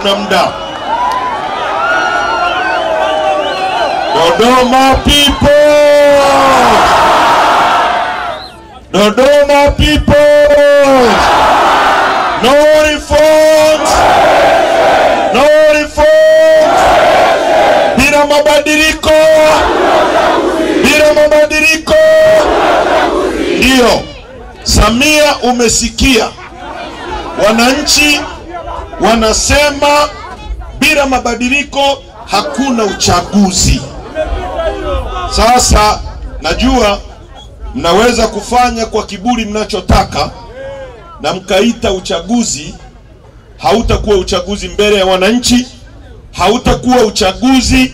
hatuna muda. Dodoma people! Dodoma people! No reforms! No reforms! Bila mabadiliko! Bila mabadiliko! Ndio, Samia umesikia. Wananchi wanasema bila mabadiliko hakuna uchaguzi. Sasa najua mnaweza kufanya kwa kiburi mnachotaka na mkaita uchaguzi. Hautakuwa uchaguzi mbele ya wananchi, hautakuwa uchaguzi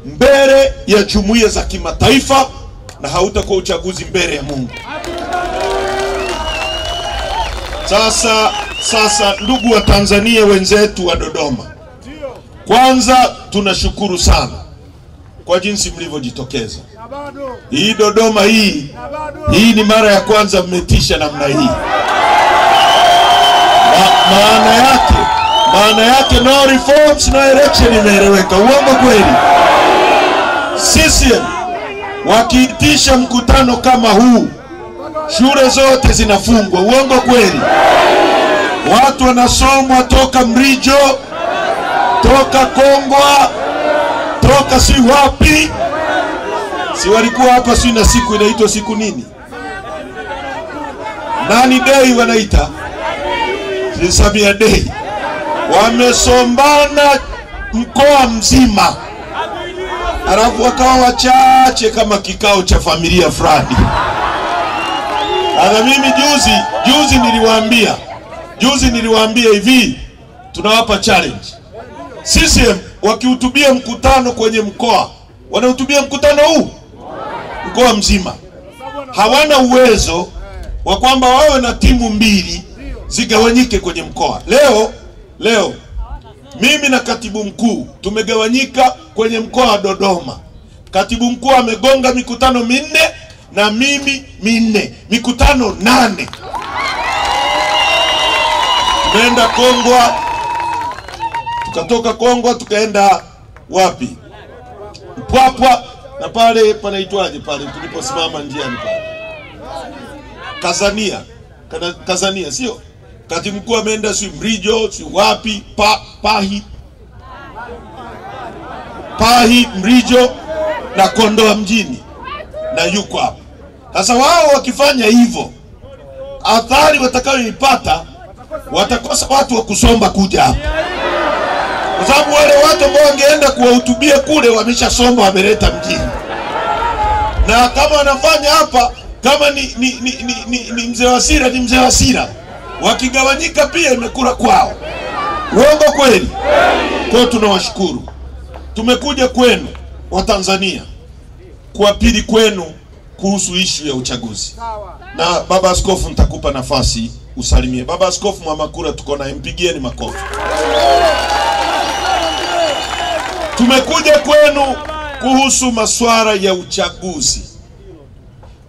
mbele ya jumuiya za kimataifa, na hautakuwa uchaguzi mbele ya Mungu. Sasa ndugu wa Tanzania wenzetu wa Dodoma, kwanza tunashukuru sana kwa jinsi mlivyojitokeza. Hii Dodoma hii ni mara ya kwanza mmetisha namna hii. Maana yake no reforms no election, imeeleweka. Uongo kweli? Sisi wakiitisha mkutano kama huu, shule zote zinafungwa. Uongo kweli? Watu wanasomwa toka Mrijo, toka Kongwa, toka si wapi. Si walikuwa hapa si na siku inaitwa siku nini? Nani day wanaita? Samia day. Wamesombana mkoa mzima. Alafu wakawa wachache kama kikao cha familia fulani. Na mimi juzi niliwaambia hivi, tunawapa challenge. CCM wakihutubia mkutano kwenye mkoa, wanahutubia mkutano huu mkoa mzima. Hawana uwezo wa kwamba wawe na timu mbili zigawanyike kwenye mkoa. Leo mimi na katibu mkuu tumegawanyika kwenye mkoa wa Dodoma. Katibu mkuu amegonga mikutano 4 na mimi 4, mikutano 8. Tumeenda Kongwa, tukatoka Kongwa tukaenda wapi? Mpwapwa, na pale panaitwaje pale tuliposimama njiani pale? Kazania sio? Katibu mkuu ameenda si Mrijo, si wapi, Pahi, Mrijo na Kondoa mjini, na yuko hapa. Sasa wao wakifanya hivyo, athari watakayoipata, watakosa watu wa kusomba kuja hapa. Kwa sababu wale watu ambao wangeenda kuwahutubia kule wameshasomba, wameleta mjini. Na kama wanafanya hapa, kama ni mzee Wasira, ni mzee Wasira. Wakigawanyika pia imekula kwao. Uongo kweli? Kwa tunawashukuru. Tumekuja kwenu wa Tanzania kuapili kwenu kuhusu issue ya uchaguzi. Na baba askofu nitakupa nafasi usalimie. Baba askofu Mwamakura tuko na, mpigieni makofi. Tumekuja kwenu kuhusu masuala ya uchaguzi.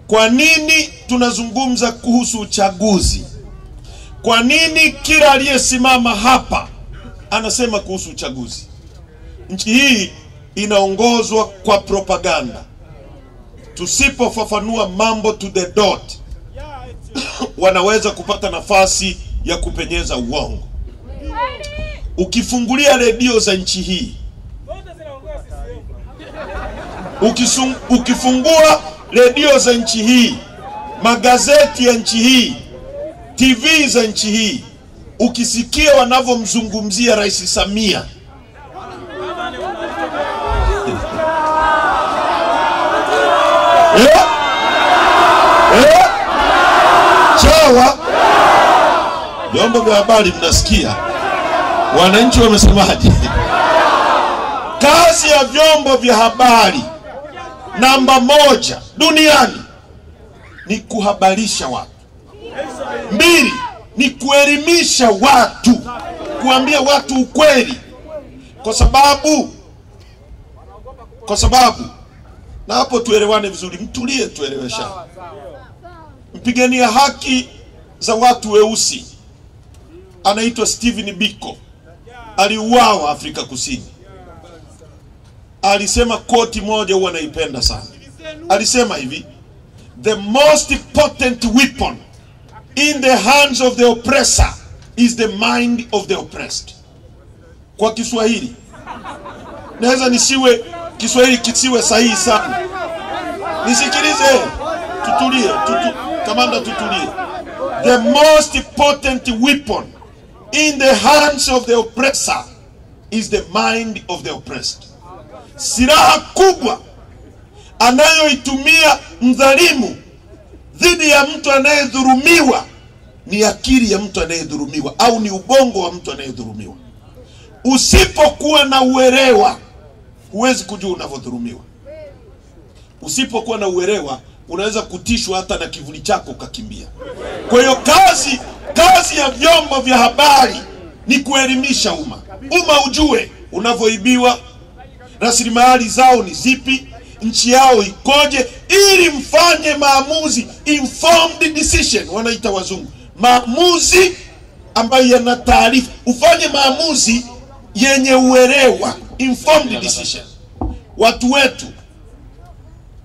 Kwa nini tunazungumza kuhusu uchaguzi? Kwa nini kila aliyesimama hapa anasema kuhusu uchaguzi? Nchi hii inaongozwa kwa propaganda. Tusipofafanua mambo to the dot, wanaweza kupata nafasi ya kupenyeza uongo. Ukifungulia redio za nchi hii, ukifungua redio za nchi hii, magazeti ya nchi hii, TV za nchi hii, ukisikia wanavyomzungumzia Rais Samia, chawa vyombo vya habari mnasikia wananchi wamesemaje? Kazi ya vyombo vya habari namba 1 duniani ni kuhabarisha watu. 2 ni kuelimisha watu, kuambia watu ukweli. Kwa sababu na hapo tuelewane vizuri, mtulie tuelewesha. Mpigania haki za watu weusi anaitwa Steven Biko aliuawa Afrika Kusini. Alisema koti moja huwa naipenda sana. Alisema hivi, the most potent weapon in the hands of the oppressor is the mind of the oppressed. Kwa Kiswahili, naweza nisiwe Kiswahili kisiwe sahihi sana. Nisikilize, tutulie, kamanda tutulie. The most potent weapon in the hands of the oppressor is the mind of the oppressed. Silaha kubwa anayoitumia mdhalimu dhidi ya mtu anayedhulumiwa ni akili ya mtu anayedhulumiwa, au ni ubongo wa mtu anayedhulumiwa. Usipokuwa na uelewa, huwezi kujua unavyodhulumiwa. Usipokuwa na uelewa, unaweza kutishwa hata na kivuli chako ukakimbia. Kwa hiyo kazi ya vyombo vya habari ni kuelimisha umma. Umma ujue unavyoibiwa, rasilimali zao ni zipi, nchi yao ikoje, ili mfanye maamuzi, informed decision wanaita wazungu. Maamuzi ambayo yana taarifa, ufanye maamuzi yenye uelewa, informed decision. Watu wetu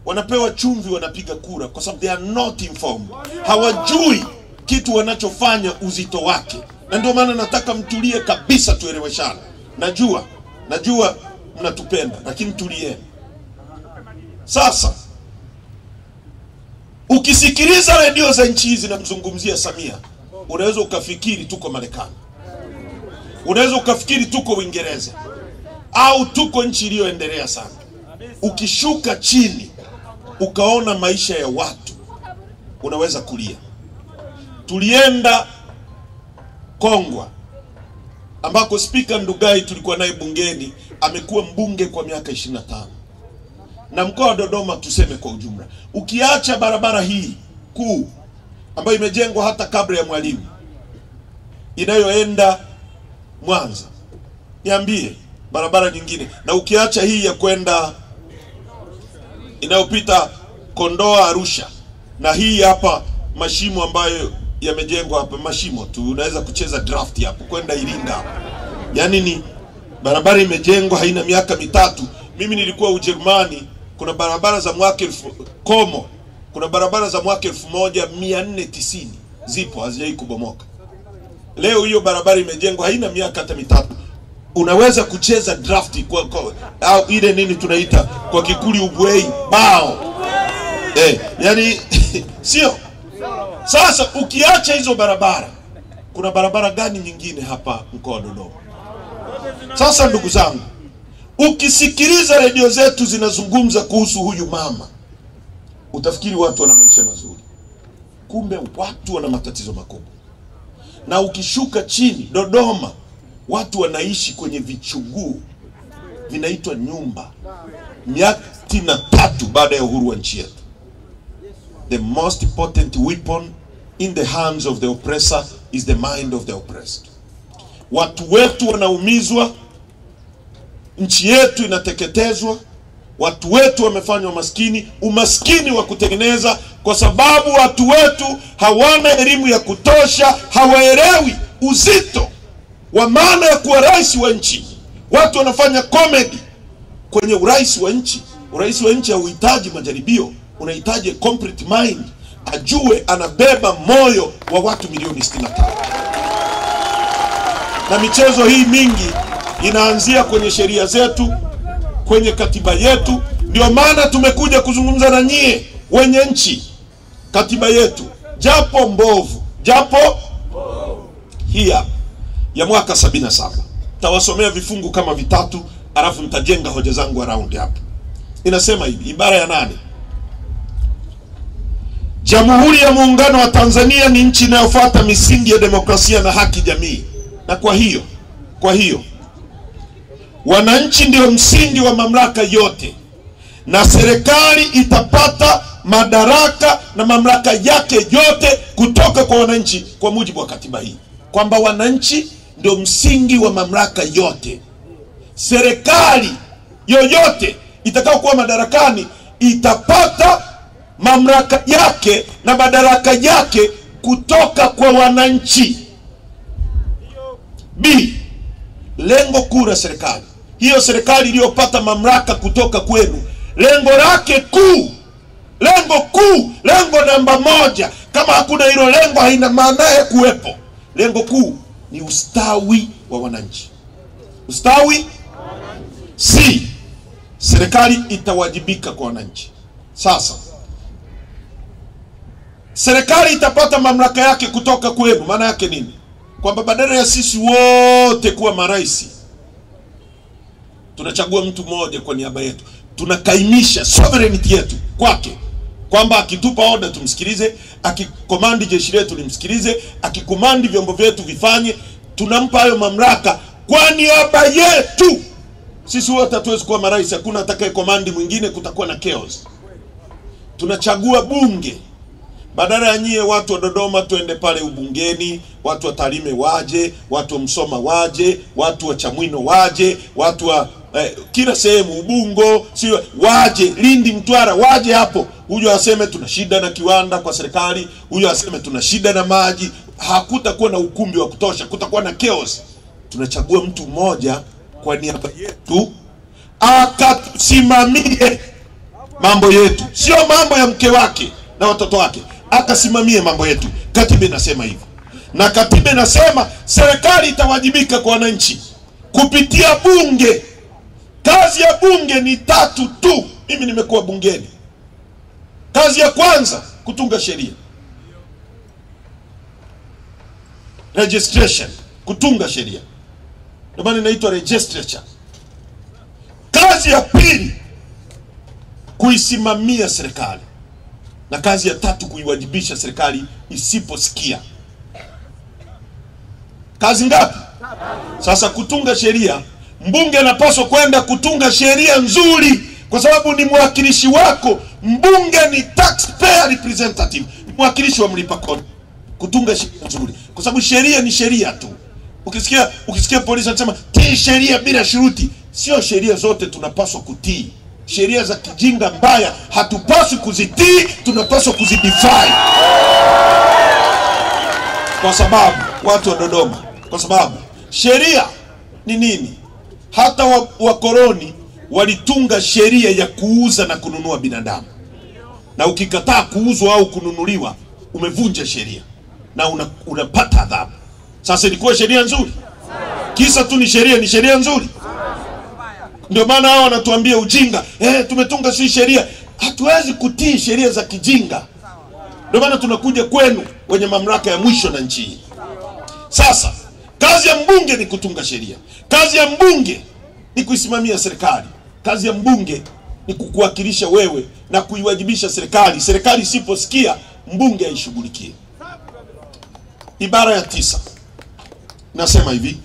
wanapewa chumvi, wanapiga kura kwa sababu they are not informed. Hawajui kitu wanachofanya uzito wake. Na ndio maana nataka mtulie kabisa, tueleweshane. Najua mnatupenda, lakini tulieni. Sasa ukisikiliza redio za nchi hizi na mzungumzia Samia, unaweza ukafikiri tuko Marekani. Unaweza ukafikiri tuko Uingereza au tuko nchi iliyoendelea sana. Ukishuka chini ukaona maisha ya watu, unaweza kulia. Tulienda Kongwa ambako Speaker Ndugai tulikuwa naye bungeni, amekuwa mbunge kwa miaka 25. Na mkoa wa Dodoma tuseme kwa ujumla, ukiacha barabara hii kuu ambayo imejengwa hata kabla ya Mwalimu inayoenda Mwanza, niambie barabara nyingine, na ukiacha hii ya kwenda inayopita Kondoa Arusha, na hii hapa mashimo ambayo yamejengwa hapa, mashimo tu unaweza kucheza draft hapo kwenda Iringa. Yani ni barabara imejengwa haina miaka mitatu. Mimi nilikuwa Ujerumani, kuna barabara za mwaka Como, kuna barabara za mwaka 1490 zipo, hazijai kubomoka. Leo hiyo barabara imejengwa haina miaka hata mitatu. Unaweza kucheza draft au ile nini tunaita kwa Kikuli ubwei bao. Yani sio. Sasa ukiacha hizo barabara, kuna barabara gani nyingine hapa mkoa wa Dodoma? Sasa ndugu zangu, ukisikiliza redio zetu zinazungumza kuhusu huyu mama, utafikiri watu wana maisha mazuri. Kumbe watu wana matatizo makubwa. Na ukishuka chini Dodoma, watu wanaishi kwenye vichuguu vinaitwa nyumba. Miaka 63 baada ya uhuru wa nchi yetu. The most potent weapon in the hands of the oppressor is the mind of the oppressed. Watu wetu wanaumizwa, nchi yetu inateketezwa, watu wetu wamefanywa maskini, umaskini wa kutengeneza, kwa sababu watu wetu hawana elimu ya kutosha, hawaelewi uzito wa maana ya kuwa rais wa nchi. Watu wanafanya comedy kwenye urais wa nchi. Urais wa nchi hauhitaji majaribio, unahitaji complete mind, ajue anabeba moyo wa watu milioni 65. Na michezo hii mingi inaanzia kwenye sheria zetu, kwenye katiba yetu. Ndio maana tumekuja kuzungumza na nyie wenye nchi. Katiba yetu japo mbovu, hii ya mwaka 77. Tawasomea vifungu kama vitatu, alafu nitajenga hoja zangu around hapo. Inasema hivi, ibara ya 8. Jamhuri ya Muungano wa Tanzania ni nchi inayofuata misingi ya demokrasia na haki jamii. Na kwa hiyo wananchi ndio msingi wa mamlaka yote, na serikali itapata madaraka na mamlaka yake yote kutoka kwa wananchi kwa mujibu wa katiba hii, kwamba wananchi ndio msingi wa mamlaka yote. Serikali yoyote itakayokuwa madarakani itapata mamlaka yake na madaraka yake kutoka kwa wananchi. B. lengo kuu la serikali, hiyo serikali iliyopata mamlaka kutoka kwenu, lengo lake kuu, lengo namba moja, kama hakuna hilo lengo haina maana ya kuwepo. Lengo kuu ni ustawi wa wananchi. Ustawi si serikali itawajibika kwa wananchi. Sasa serikali itapata mamlaka yake kutoka kwenu. Maana yake nini? Kwamba badala ya sisi wote kuwa marais, tunachagua mtu mmoja kwa niaba yetu, tunakaimisha sovereignty yetu kwake, kwamba akitupa order tumsikilize, akikomandi jeshi letu limsikilize, akikomandi vyombo vyetu vifanye. Tunampa hayo mamlaka kwa niaba yetu. Sisi wote hatuwezi kuwa marais, hakuna atakaye komandi mwingine, kutakuwa na chaos. Tunachagua bunge. Badala ya nyie watu wa Dodoma tuende pale ubungeni, watu wa Tarime waje, watu wa Msoma waje, watu wa Chamwino waje, watu wa kila sehemu, Ubungo si waje, Lindi, Mtwara waje hapo. Huyo aseme tuna shida na kiwanda kwa serikali, huyo aseme tuna shida na maji. Hakutakuwa na ukumbi wa kutosha, kutakuwa na chaos. Tunachagua mtu mmoja kwa niaba yetu akasimamie mambo yetu, sio mambo ya mke wake na watoto wake, akasimamie mambo yetu. Katiba inasema hivyo, na katiba inasema serikali itawajibika kwa wananchi kupitia bunge. Kazi ya bunge ni 3 tu. Mimi nimekuwa bungeni. Kazi ya kwanza kutunga sheria, registration, kutunga sheria, ndio maana inaitwa legislature. Kazi ya pili kuisimamia serikali, na kazi ya 3 kuiwajibisha serikali isiposikia. Kazi ngapi? Sasa kutunga sheria, mbunge anapaswa kwenda kutunga sheria nzuri, kwa sababu ni mwakilishi wako. Mbunge ni taxpayer representative, mwakilishi wa mlipa kodi. Kutunga sheria nzuri, kwa sababu sheria ni sheria tu. Ukisikia polisi anasema tii sheria bila shuruti, sio sheria zote tunapaswa kutii. Sheria za kijinga mbaya hatupaswi kuzitii, tunapaswa kuzidefy. Kwa sababu watu wa Dodoma, kwa sababu sheria ni nini? Hata wakoloni walitunga sheria ya kuuza na kununua binadamu, na ukikataa kuuzwa au kununuliwa umevunja sheria na unapata adhabu. Sasa ilikuwa sheria nzuri? Kisa tu ni sheria nzuri? Ndio maana hao wanatuambia ujinga. Tumetunga si sheria. Hatuwezi kutii sheria za kijinga. Ndio maana tunakuja kwenu wenye mamlaka ya mwisho na nchi hii. Sasa kazi ya mbunge ni kutunga sheria. Kazi ya mbunge ni kuisimamia serikali. Kazi ya mbunge ni kukuwakilisha wewe na kuiwajibisha serikali. Serikali isiposikia, mbunge haishughulikie. Ibara ya 9 nasema hivi: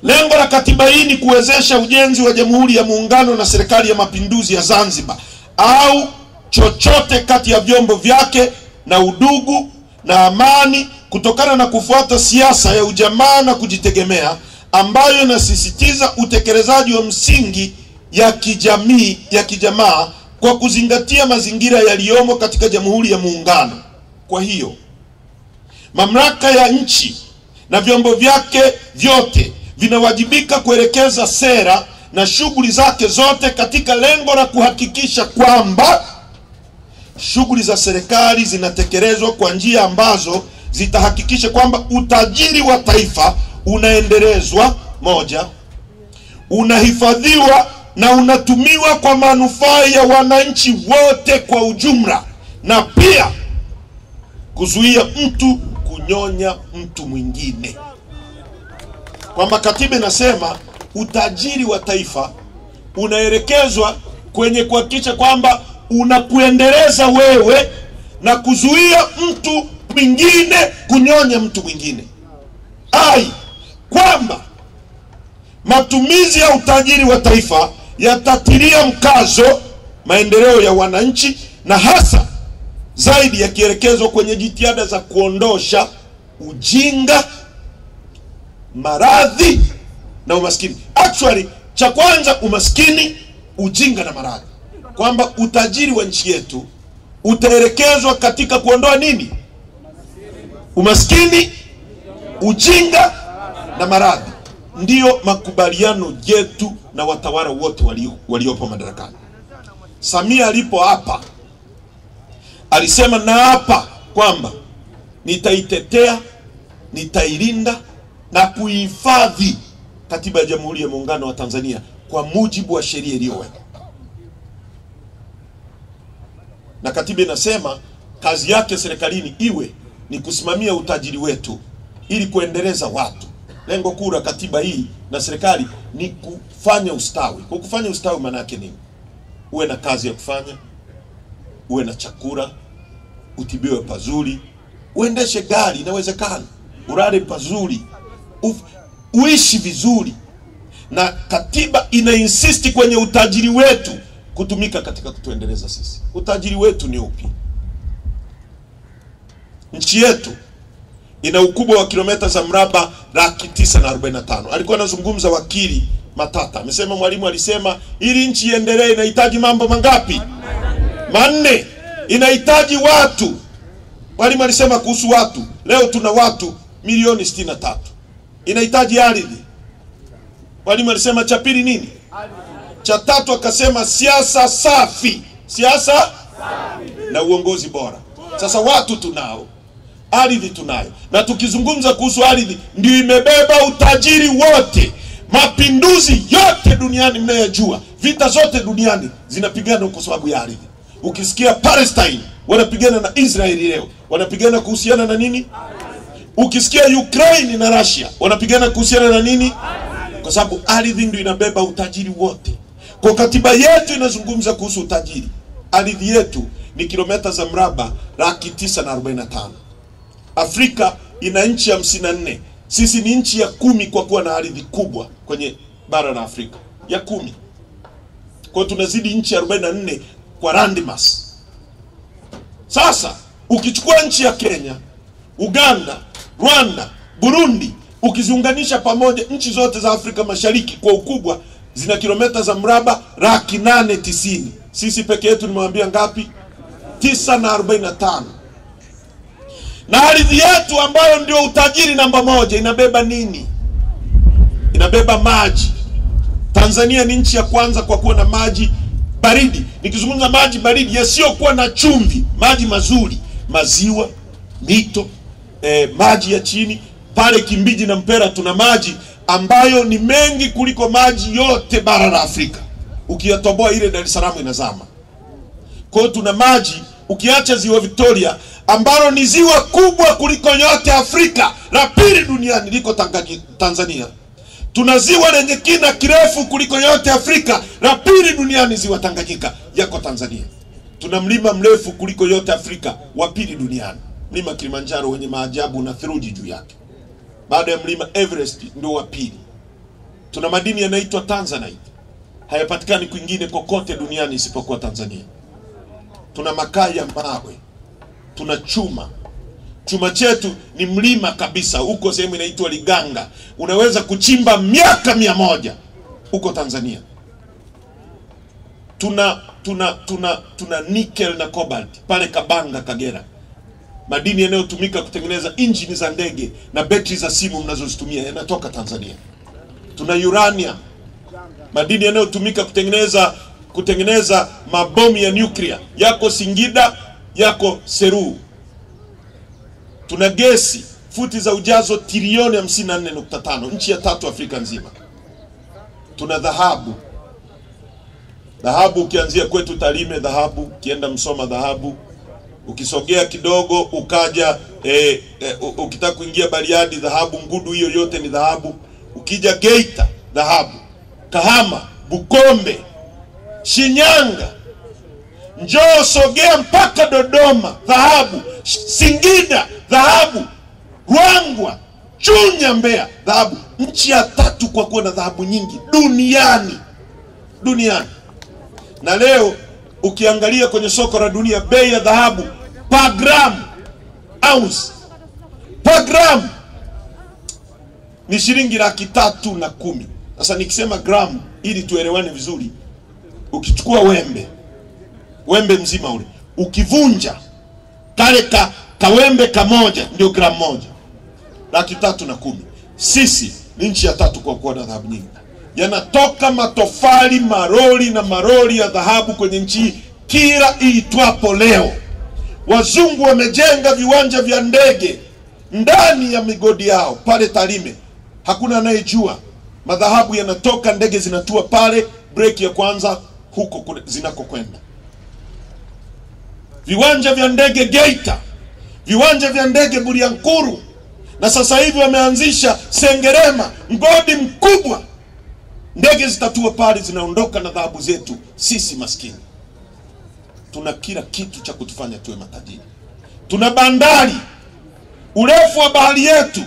lengo la katiba hii ni kuwezesha ujenzi wa Jamhuri ya Muungano na Serikali ya Mapinduzi ya Zanzibar au chochote kati ya vyombo vyake na udugu na amani, kutokana na kufuata siasa ya ujamaa na kujitegemea ambayo inasisitiza utekelezaji wa msingi ya kijamaa kwa kuzingatia mazingira yaliyomo katika Jamhuri ya Muungano. Kwa hiyo mamlaka ya nchi na vyombo vyake vyote vinawajibika kuelekeza sera na shughuli zake zote katika lengo la kuhakikisha kwamba shughuli za serikali zinatekelezwa kwa njia ambazo zitahakikisha kwamba utajiri wa taifa unaendelezwa, moja, unahifadhiwa na unatumiwa kwa manufaa ya wananchi wote kwa ujumla, na pia kuzuia mtu kunyonya mtu mwingine. Kwamba katiba inasema utajiri wa taifa unaelekezwa kwenye kuhakikisha kwamba unakuendeleza wewe na kuzuia mtu mwingine kunyonya mtu mwingine. Kwamba matumizi ya utajiri wa taifa yatatilia mkazo maendeleo ya wananchi, na hasa zaidi yakielekezwa kwenye jitihada za kuondosha ujinga, maradhi na umaskini. Actually, cha kwanza umaskini, ujinga na maradhi. Kwamba utajiri wa nchi yetu utaelekezwa katika kuondoa nini? Umaskini, ujinga na maradhi. ndio makubaliano yetu na watawala wote waliopo madarakani. Samia alipo hapa alisema na hapa kwamba nitaitetea, nitailinda na kuhifadhi katiba ya Jamhuri ya Muungano wa Tanzania kwa mujibu wa sheria iliyowekwa. Na katiba inasema kazi yake serikalini iwe ni kusimamia utajiri wetu ili kuendeleza watu. Lengo kuu la katiba hii na serikali ni kufanya ustawi. Kwa kufanya ustawi maana yake nini? Uwe na kazi ya kufanya, uwe na chakula, utibiwe pazuri, uendeshe gari inawezekana, ulale pazuri, uishi vizuri. Na katiba ina insist kwenye utajiri wetu kutumika katika kutuendeleza sisi. Utajiri wetu ni upi? Nchi yetu ina ukubwa wa kilomita za mraba 945. Alikuwa anazungumza wakili Matata. Amesema Mwalimu alisema ili nchi iendelee inahitaji mambo mangapi? Manne. Inahitaji watu. Mwalimu alisema kuhusu watu. Leo tuna watu milioni 63. Inahitaji ardhi. Mwalimu alisema cha pili nini? Cha tatu akasema siasa safi. Siasa safi na uongozi bora. Sasa watu tunao, ardhi tunayo. Na tukizungumza kuhusu ardhi ndio imebeba utajiri wote. Mapinduzi yote duniani mnayojua, vita zote duniani zinapigana kwa sababu ya ardhi. Ukisikia Palestine wanapigana na Israeli leo, wanapigana kuhusiana na nini? Ukisikia Ukraine na Russia wanapigana kuhusiana na nini? Kwa sababu ardhi ndio inabeba utajiri wote. Kwa katiba yetu inazungumza kuhusu utajiri. Ardhi yetu ni kilomita za mraba 945. Afrika ina nchi 54. Sisi ni nchi ya 10 kwa kuwa na ardhi kubwa kwenye bara la Afrika. Ya 10. Kwa tunazidi nchi 44 kwa landmass. Sasa ukichukua nchi ya Kenya, Uganda, Rwanda, Burundi, ukiziunganisha pamoja nchi zote za Afrika Mashariki kwa ukubwa zina kilomita za mraba 890. Sisi peke yetu nimewambia ngapi? 945. Na ardhi yetu ambayo ndio utajiri namba moja inabeba nini? Inabeba maji. Tanzania ni nchi ya kwanza kwa kuwa na maji baridi. Nikizungumza maji baridi yasiyokuwa na chumvi, maji mazuri, maziwa, mito, maji ya chini. Pale Kimbiji na Mpera tuna maji ambayo ni mengi kuliko maji yote bara la Afrika. Ukiyatoboa ile Dar es Salaam inazama. Kwa hiyo tuna maji, ukiacha ziwa Victoria ambalo ni ziwa kubwa kuliko yote Afrika, la pili duniani liko Tanzania. Tuna ziwa lenye kina kirefu kuliko yote Afrika, la pili duniani ziwa Tanganyika yako Tanzania. Tuna mlima mrefu kuliko yote Afrika, wa pili duniani, mlima Kilimanjaro wenye maajabu na theluji juu yake. Baada ya mlima Everest ndio wa pili. Tuna madini yanaitwa Tanzanite. Hayapatikani kwingine kokote duniani isipokuwa Tanzania. Tuna makaa ya mawe. Tuna chuma. Chuma chetu ni mlima kabisa. Huko sehemu inaitwa Liganga. Unaweza kuchimba miaka 100 huko Tanzania. Tuna nickel na cobalt pale Kabanga, Kagera. Madini yanayotumika kutengeneza injini za ndege na betri za simu mnazozitumia yanatoka Tanzania. Tuna uranium, madini yanayotumika kutengeneza mabomu ya nuclear yako Singida, yako Seru. Tuna gesi, futi za ujazo trilioni 54.5, nchi ya 3 Afrika nzima. Tuna dhahabu. Dhahabu ukianzia kwetu Tarime dhahabu, ukienda Msoma dhahabu. Ukisogea kidogo ukaja ukitaka kuingia Bariadi dhahabu, Ngudu hiyo yote ni dhahabu. Ukija Geita dhahabu, Kahama, Bukombe, Shinyanga, njoo sogea mpaka Dodoma dhahabu, Singida dhahabu, Ruangwa, Chunya, Mbeya dhahabu. Nchi ya 3 kwa kuwa na dhahabu nyingi duniani. Na leo ukiangalia kwenye soko la dunia bei ya dhahabu per gram, ounce per gram ni shilingi 310. Sasa nikisema gram ili tuelewane vizuri, ukichukua wembe mzima ule, ukivunja kale kawembe kamoja ndio gram moja, 310. Sisi ni nchi ya 3 kwa kuwa na dhahabu nyingi. Yanatoka matofali, maroli na maroli ya dhahabu kwenye nchi kila iitwapo leo. Wazungu wamejenga viwanja vya ndege ndani ya migodi yao pale Tarime. Hakuna anayejua madhahabu yanatoka, ndege zinatua pale, break ya kwanza huko zinakokwenda. Viwanja vya ndege Geita, viwanja vya ndege Bulyanhulu, na sasa hivi wameanzisha Sengerema, mgodi mkubwa. Ndege zitatua pale, zinaondoka na dhahabu zetu. Sisi maskini tuna kila kitu cha kutufanya tuwe matajiri. Tuna bandari, urefu wa bahari yetu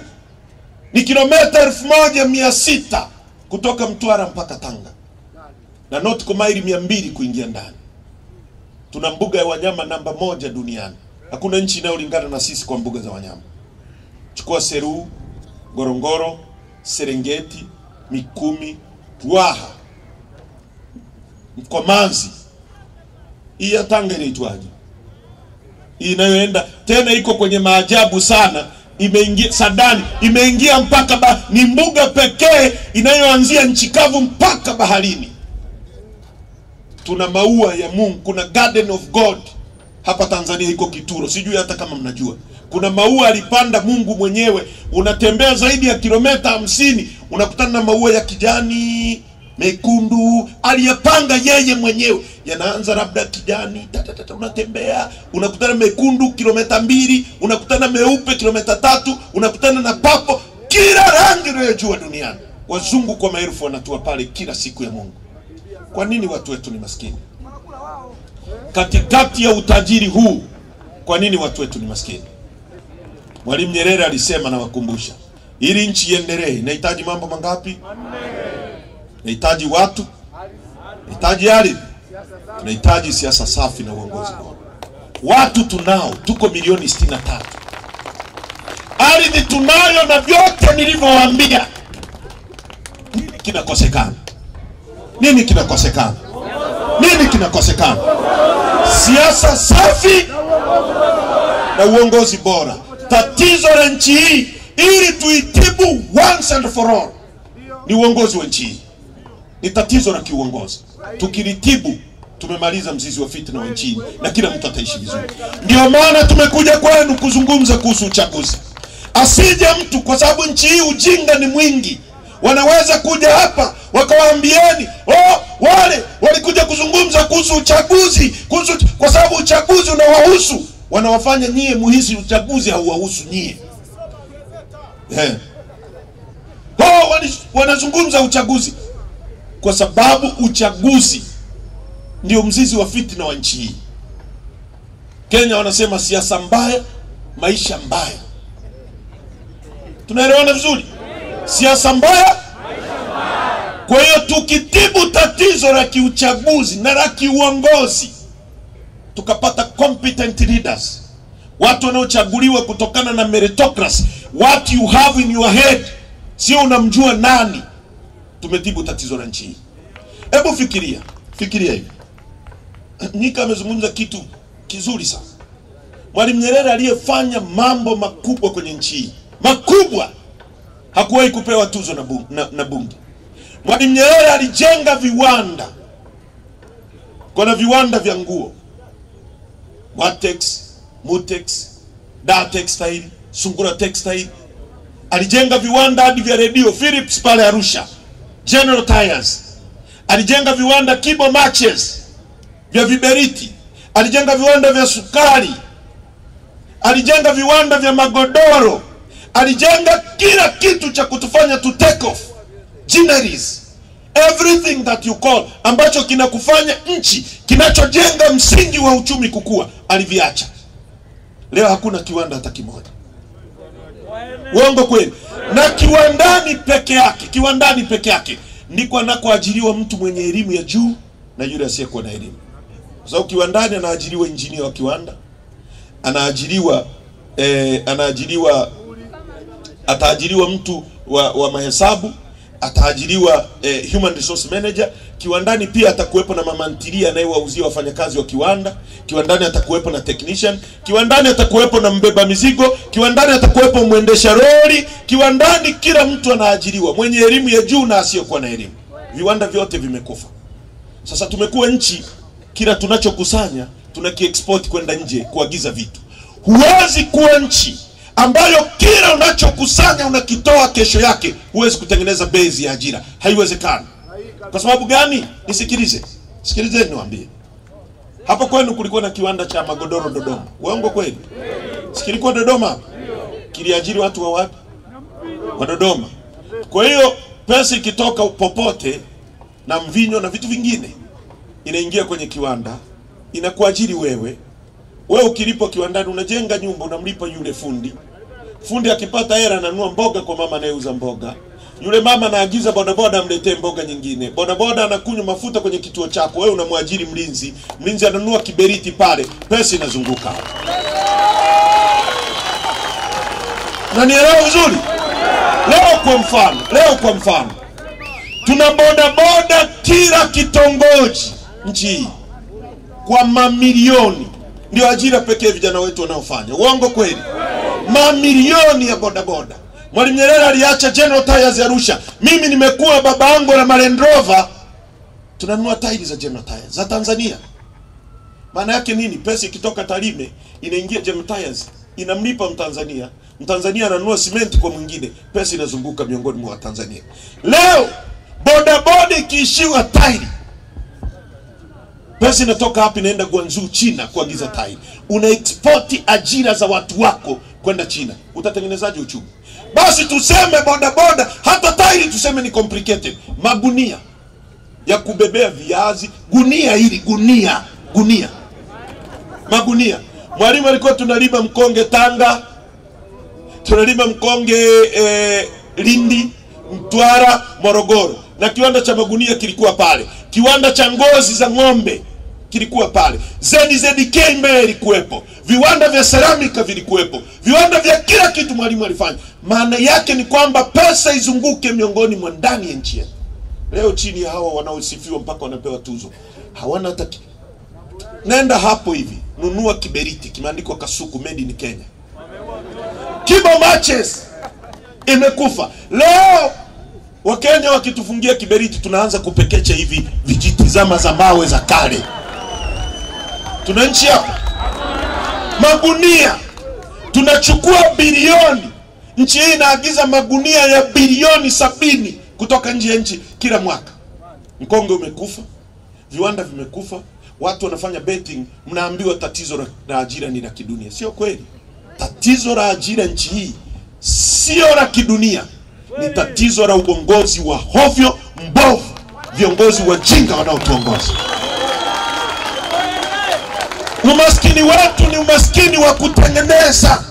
ni kilomita 1600 kutoka Mtwara mpaka Tanga, na nautical maili 200 kuingia ndani. Tuna mbuga ya wanyama namba 1 duniani. Hakuna nchi inayolingana na sisi kwa mbuga za wanyama. Chukua Seru, Ngorongoro, Serengeti, Mikumi, Ruaha, Mkomazi. Hii ya Tanga inaitwaje? Hii inayoenda tena iko kwenye maajabu sana. Imeingia Sadani, imeingia mpaka ni mbuga pekee inayoanzia nchi kavu mpaka baharini. Tuna maua ya Mungu, kuna Garden of God hapa Tanzania iko Kituro, sijui hata kama mnajua. Kuna maua alipanda Mungu mwenyewe, unatembea zaidi ya kilomita 50 unakutana na maua ya kijani, mekundu, aliyapanga yeye mwenyewe. Yanaanza labda kijani, unatembea unakutana mekundu kilomita 2, unakutana meupe kilomita 3, unakutana na papo, kila rangi unayojua duniani. Wazungu kwa maelfu wanatua pale kila siku ya Mungu. Kwa nini watu wetu ni maskini? Katikati ya utajiri huu, kwa nini watu wetu ni maskini? Mwalimu Nyerere alisema, na wakumbusha, ili nchi iendelee inahitaji mambo mangapi? Inahitaji watu, inahitaji ardhi, inahitaji siasa safi na uongozi bora. Watu tunao, tuko milioni 63. Ardhi tunayo na vyote nilivyowaambia. Nini kinakosekana? Nini kinakosekana? Nini kinakosekana? Siasa safi na uongozi bora. Tatizo la nchi hii, ili tuitibu once and for all, ni uongozi wa nchi hii. Ni tatizo la kiuongozi. Tukilitibu, tumemaliza mzizi wa fitna wa nchi na kila mtu ataishi vizuri. Ndio maana tumekuja kwenu kuzungumza kuhusu uchaguzi. Asije mtu, kwa sababu nchi hii ujinga ni mwingi, wanaweza kuja hapa wakawaambieni, wale walikuja kuzungumza kuhusu uchaguzi, kwa sababu uchaguzi unawahusu. Wanawafanya nyie muhisi uchaguzi hauwahusu nyie. Wanazungumza uchaguzi kwa sababu uchaguzi ndio mzizi wa fitna wa nchi hii. Kenya wanasema siasa mbaya, maisha mbaya. Tunaelewana vizuri? Siasa mbaya, maisha mbaya. Kwa hiyo tukitibu tatizo la kiuchaguzi na la kiuongozi, tukapata competent leaders, watu wanaochaguliwa kutokana na meritocracy, what you have in your head, sio unamjua nani, tumetibu tatizo la nchi hii. Hebu fikiria hivi. Nika amezungumza kitu kizuri sana. Mwalimu Nyerere aliyefanya mambo makubwa kwenye nchi hii, makubwa, hakuwahi kupewa tuzo na bunge. Mwalimu Nyerere alijenga viwanda. Kuna viwanda vya nguo, Watex, Mutex, Dar Textile, Sungura Textile. Alijenga viwanda hadi vya radio, Philips pale Arusha, General Tires. Alijenga viwanda Kibo Matches vya viberiti. Alijenga viwanda vya sukari. Alijenga viwanda vya magodoro. Alijenga kila kitu cha kutufanya to take off. Gineries, everything that you call, ambacho kinakufanya nchi, kinachojenga msingi wa uchumi kukua, aliviacha. Leo hakuna kiwanda hata kimoja. Uongo kweli? Na kiwandani peke yake ndiko anakoajiriwa mtu mwenye elimu ya juu na yule asiyekuwa na elimu. Kwa sababu kiwandani anaajiriwa injinia wa kiwanda, ataajiriwa mtu wa mahesabu, ataajiriwa human resource manager. Kiwandani pia atakuwepo na mama ntilia anayewauzia wafanyakazi wa kiwanda. Kiwandani atakuwepo na technician. Kiwandani atakuwepo na mbeba mizigo. Kiwandani atakuwepo mwendesha lori. Kiwandani kila mtu anaajiriwa, mwenye elimu ya juu na asiyokuwa na elimu. Viwanda vyote vimekufa. Sasa tumekuwa nchi kila tunachokusanya tunakiexport kwenda nje kuagiza vitu. Huwezi kuwa nchi ambayo kila unachokusanya unakitoa kesho yake. Huwezi kutengeneza base ya ajira. Haiwezekani. Kwa sababu gani? Nisikilize. Sikilizeni niwaambie. Hapo kwenu kulikuwa na kiwanda cha magodoro Dodoma. Uongo kweli? Sikilikuwa Dodoma. Kiliajiri watu wa wapi? Wa Dodoma. Kwa hiyo pesa ikitoka popote na mvinyo na vitu vingine inaingia kwenye kiwanda, inakuajiri wewe. Wewe ukilipo kiwandani unajenga nyumba, unamlipa yule fundi. Fundi akipata hela ananunua mboga kwa mama anayeuza mboga. Yule mama anaagiza bodaboda amletee mboga nyingine. Bodaboda anakunywa mafuta kwenye kituo chako. Wewe unamwajiri mlinzi. Mlinzi ananunua kiberiti pale. Pesa inazunguka. Na nielewa vizuri. Leo kwa mfano. Tuna bodaboda kila kitongoji nchi hii. Kwa mamilioni. Ndio ajira pekee vijana wetu wanaofanya. Uongo kweli? Mamilioni ya bodaboda. Mwalimu Nyerere aliacha General Tyres Arusha. Mimi nimekuwa baba yangu na Land Rover. Tunanunua tairi za General Tyres za Tanzania. Maana yake nini? Pesa ikitoka Tarime inaingia General Tyres, inamlipa Mtanzania. Mtanzania ananunua simenti kwa mwingine. Pesa inazunguka miongoni mwa Tanzania. Leo bodaboda ikiishiwa tairi, pesa inatoka hapa inaenda Guangzhou China kuagiza tairi. Una export ajira za watu wako kwenda China. Utatengenezaje uchumi? Basi tuseme bodaboda, hata tairi tuseme ni complicated. Magunia ya kubebea viazi, gunia. Magunia. Mwalimu alikuwa tunalima mkonge Tanga, tunalima mkonge Lindi, Mtwara, Morogoro. Na kiwanda cha magunia kilikuwa pale. Kiwanda cha ngozi za ng'ombe kilikuwa pale. ZZK Mbeya ilikuwepo. Viwanda vya ceramika vilikuwepo. Viwanda vya kila kitu mwalimu alifanya. Maana yake ni kwamba pesa izunguke miongoni mwa ndani ya nchi yetu. Leo chini ya hawa wanaosifiwa mpaka wanapewa tuzo, hawana hata nenda hapo hivi, nunua kiberiti kimeandikwa Kasuku made in Kenya. Kibo matches imekufa. Leo Wakenya wakitufungia kiberiti tunaanza kupekecha hivi vijitizama za mawe za kale. Tuna nchi hapa. Magunia. Tunachukua bilioni. Nchi hii inaagiza magunia ya bilioni 70 kutoka nje ya nchi kila mwaka. Mkonge umekufa. Viwanda vimekufa. Watu wanafanya betting. Mnaambiwa tatizo la ajira ni la kidunia. Sio kweli. Tatizo la ajira nchi hii sio la kidunia. Ni tatizo la uongozi wa hovyo mbovu. Viongozi wajinga wanaotuongoza. Umaskini wetu ni umaskini wa kutengeneza,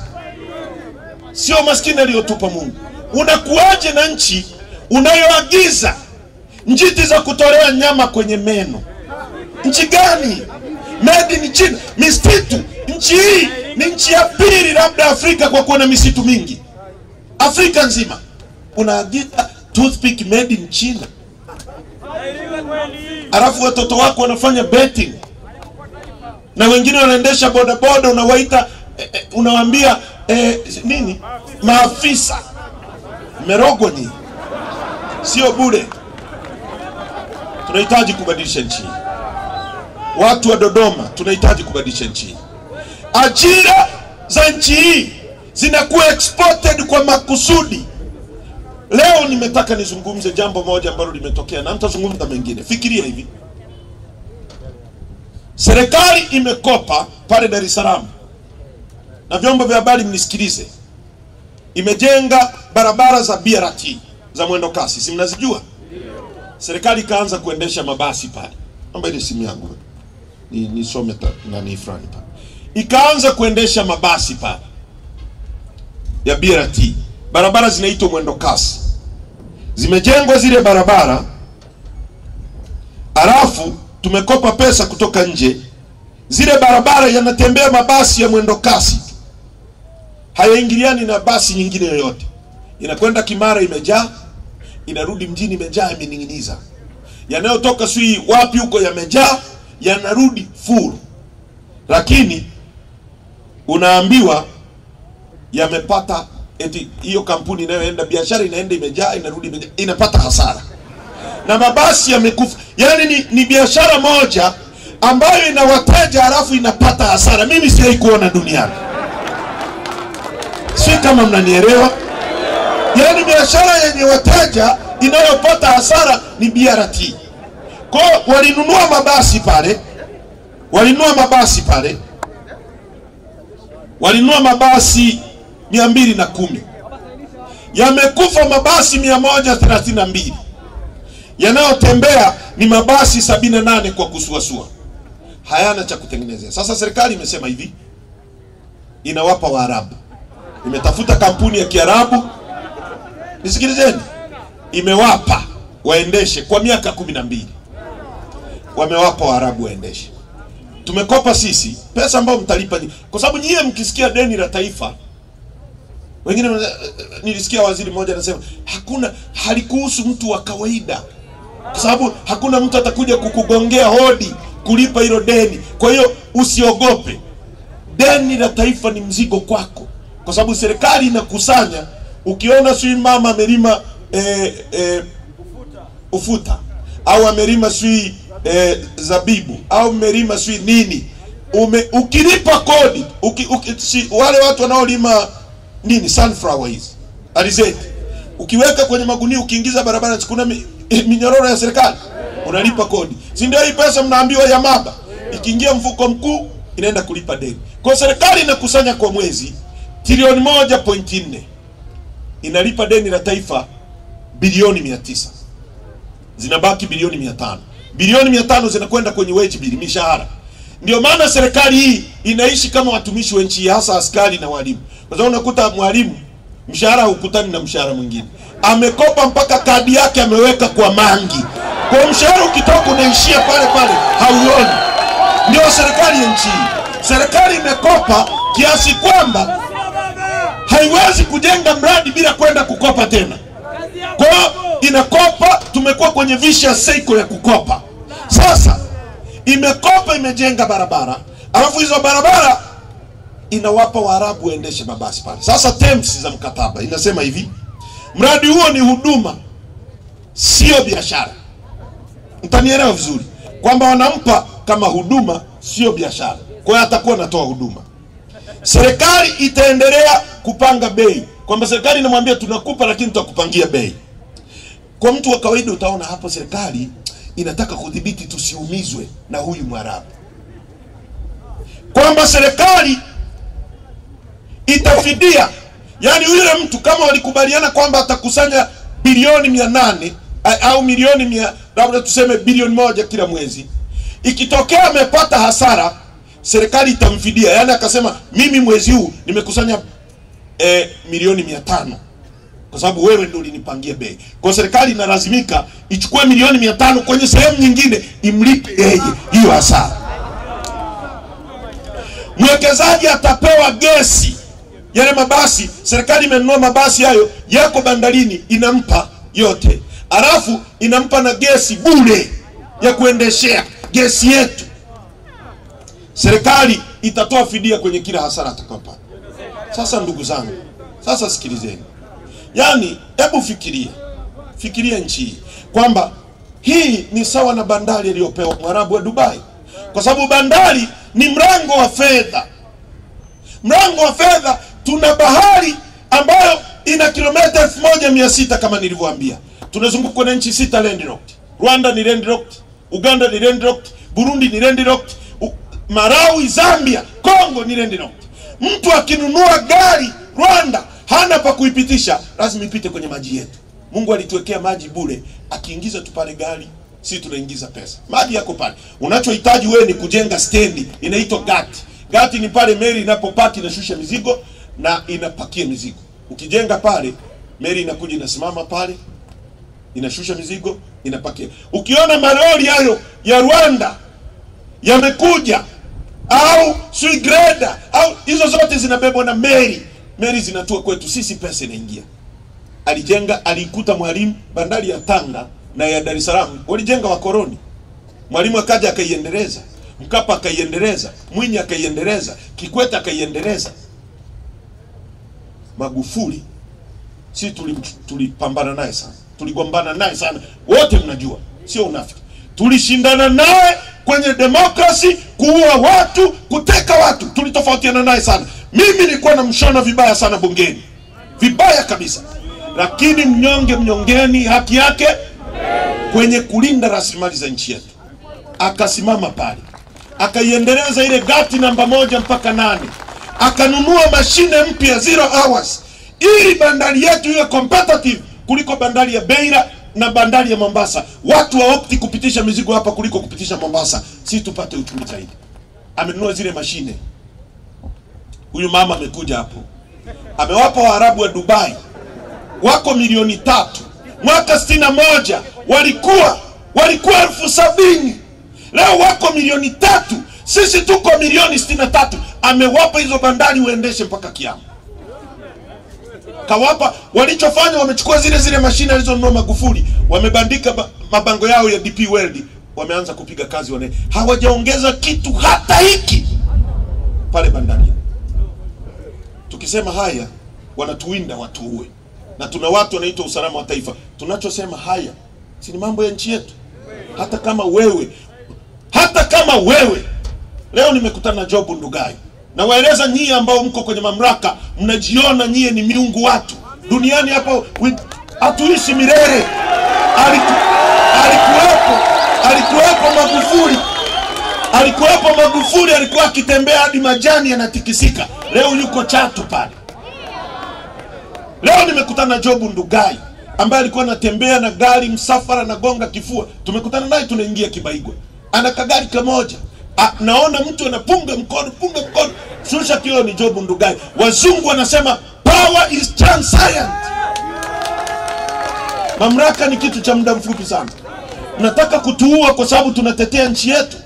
sio umaskini aliyotupa Mungu. Unakuaje na nchi unayoagiza njiti za kutolea nyama kwenye meno? Nchi gani? Made in China. Misitu. Nchi hii ni nchi ya pili labda Afrika kwa kuwa na misitu mingi. Afrika nzima unaagiza toothpick made in China. Alafu watoto wako wanafanya betting. Na wengine wanaendesha bodaboda, unawaita unawaambia nini? Maafisa. Merogo ni sio bure. Tunahitaji kubadilisha nchi. Watu wa Dodoma tunahitaji kubadilisha nchi. Ajira za nchi hii zinakuwa exported kwa makusudi. Leo nimetaka nizungumze jambo moja ambalo limetokea na nitazungumza mengine. Fikiria hivi. Serikali imekopa pale Dar es Salaam. Na vyombo vya habari mnisikilize. Imejenga barabara za BRT za mwendo kasi. Si mnazijua? Serikali ikaanza kuendesha mabasi pale. Naomba ile simu yangu nisome na ni frani pale. Ikaanza kuendesha mabasi pale ya BRT. Barabara zinaitwa mwendo kasi. Zimejengwa zile barabara. Alafu tumekopa pesa kutoka nje. Zile barabara yanatembea mabasi ya mwendo kasi. Hayaingiliani na basi nyingine yoyote. Inakwenda Kimara imejaa, inarudi mjini imejaa, imening'iniza. Yanayotoka sui wapi huko yamejaa, yanarudi full. Lakini unaambiwa yamepata, eti hiyo kampuni inayoenda biashara inaenda imejaa, inarudi imejaa, inapata hasara. Na mabasi yamekufa. Yani ni biashara moja ambayo ina wateja halafu inapata hasara. Mimi sijawahi kuona duniani. Si kama mnanielewa? Yani biashara yenye wateja inayopata hasara ni BRT. Kwa walinunua mabasi pale. Walinunua mabasi 210. Yamekufa mabasi 132. Yanayotembea ni mabasi 78 kwa kusuasua. Hayana cha kutengenezea. Sasa serikali imesema hivi, inawapa Waarabu. Imetafuta kampuni ya Kiarabu. Nisikilizeni. Imewapa waendeshe kwa miaka 12. Wamewapa Waarabu waendeshe. Tumekopa sisi pesa ambayo mtalipa kwa sababu nyie mkisikia deni la taifa, wengine nilisikia waziri mmoja anasema halikuhusu mtu wa kawaida, kwa sababu hakuna mtu atakuja kukugongea hodi kulipa hilo deni. Kwa hiyo usiogope. Deni la taifa ni mzigo kwako, kwa sababu serikali inakusanya. Ukiona sui mama amelima ufuta au amelima sui zabibu au amelima sui nini, ukilipa kodi wale watu wanaolima nini sunflowers alizeti, ukiweka kwenye magunia ukiingiza barabara, kuna minyororo ya serikali, unalipa kodi. Si ndio hii pesa mnaambiwa ya maba ikiingia mfuko mkuu inaenda kulipa deni. Kwa serikali inakusanya kwa mwezi trilioni 1.4, inalipa deni la taifa bilioni 900. Zinabaki bilioni 500. Bilioni 500 zinakwenda kwenye wage bill, mishahara. Ndio maana serikali hii inaishi kama watumishi wa nchi, hasa askari na walimu. Kwa sababu unakuta mwalimu mshahara hukutani na mshahara mwingine. Amekopa mpaka kadi yake ameweka kwa mangi. Kwa mshahara ukitoka unaishia pale pale, hauoni. Ndio serikali ya nchi. Serikali imekopa kiasi kwamba haiwezi kujenga mradi bila kwenda kukopa tena. Kwa inakopa, tumekuwa kwenye vicious cycle ya kukopa. Sasa imekopa, imejenga barabara, alafu hizo barabara inawapa Waarabu waendeshe mabasi pale. Sasa terms za mkataba inasema hivi, mradi huo ni huduma, sio biashara. Mtanielewa vizuri kwamba wanampa kama huduma, sio biashara. Kwa hiyo atakuwa anatoa huduma. Serikali itaendelea kupanga bei, kwamba serikali inamwambia tunakupa lakini tutakupangia bei. Kwa mtu wa kawaida utaona hapo serikali inataka kudhibiti tusiumizwe na huyu Mwarabu, kwamba serikali itafidia. Yani yule mtu kama walikubaliana kwamba atakusanya bilioni 800 au milioni labda tuseme bilioni 1 kila mwezi, ikitokea amepata hasara serikali itamfidia. Yani akasema mimi mwezi huu nimekusanya milioni 500 kwa sababu wewe ndio ulinipangia bei. Kwa serikali inalazimika ichukue milioni 500 kwenye sehemu nyingine imlipe yeye hiyo hasara. Mwekezaji atapewa gesi. Yale mabasi, serikali imenunua mabasi hayo yako bandarini, inampa yote. Alafu inampa na gesi bure ya kuendeshea, gesi yetu. Serikali itatoa fidia kwenye kila hasara atakayopata. Sasa ndugu zangu, sasa sikilizeni. Yani hebu fikiria nchi hii kwamba hii ni sawa na bandari iliyopewa Mwarabu wa Dubai, kwa sababu bandari ni mlango wa fedha. Mlango wa fedha. Tuna bahari ambayo ina kilomita 1600 kama nilivyowaambia. Tunazungukwa na nchi 6 landlocked. Rwanda ni landlocked, Uganda ni landlocked, Burundi ni landlocked, Malawi, Zambia, Kongo ni landlocked. Mtu akinunua gari Rwanda hana pa kuipitisha, lazima ipite kwenye maji yetu. Mungu alituwekea maji bure, akiingiza tu pale gari, sisi tunaingiza pesa. Maji yako pale. Unachohitaji wewe ni kujenga stendi inaitwa gati. Gati ni pale meli inapopaki inashusha mizigo na inapakia mizigo. Ukijenga pale, meli inakuja inasimama pale, inashusha mizigo, inapakia. Ukiona malori hayo ya Rwanda yamekuja au sui greda au hizo zote zinabebwa na meli. Meli zinatua kwetu sisi, pesa inaingia. alikuta Mwalimu bandari ya Tanga na ya Dar es Salaam walijenga wakoloni. Mwalimu akaja akaiendeleza, Mkapa akaiendeleza, Mwinyi akaiendeleza, Kikwete akaiendeleza. Magufuli si tulipambana naye sana, tuligombana naye sana, wote mnajua, sio unafiki. Tulishindana naye kwenye demokrasi, kuua watu, kuteka watu, tulitofautiana naye sana. Mimi nilikuwa namshona vibaya sana bungeni, vibaya kabisa, lakini mnyongeni haki yake kwenye kulinda rasilimali za nchi yetu. Akasimama pale, akaiendeleza ile gati namba 1 mpaka 8, akanunua mashine mpya 0 hours ili bandari yetu iwe competitive kuliko bandari ya Beira na bandari ya Mombasa. Watu waopti kupitisha mizigo hapa kuliko kupitisha Mombasa, si tupate uchumi zaidi. Amenunua zile mashine. Huyu mama amekuja hapo, amewapa Waarabu wa Dubai wako 3,000,000. Mwaka 61 walikuwa 70,000. Leo wako 3,000,000. Sisi tuko 63,000,000. Amewapa hizo bandari uendeshe mpaka kiama. Kawapa, walichofanya wamechukua zile mashine alizonunua Magufuli, wamebandika mabango yao ya DP World, wameanza kupiga kazi hawajaongeza kitu hata hiki pale bandari. Tukisema haya wanatuwinda watuue. Na tuna watu wanaitwa usalama wa taifa. Tunachosema haya si ni mambo ya nchi yetu. Hata kama wewe leo nimekutana na Job Ndugai, na waeleza nyie ambao mko kwenye mamlaka, mnajiona nyie ni miungu watu duniani hapa, hatuishi milele. Alikuwepo Magufuli, alikuwa akitembea hadi majani yanatikisika. Leo yuko Chato pale. Leo nimekutana na Job Ndugai ambaye alikuwa anatembea na gari msafara na gonga kifua. Tumekutana naye tunaingia Kibaigwa, ana kagari kamoja. Naona mtu anapunga mkono, shusha kio, ni Job Ndugai. Wazungu wanasema power is transient. Mamlaka ni kitu cha muda mfupi sana. Mnataka kutuua kwa sababu tunatetea nchi yetu.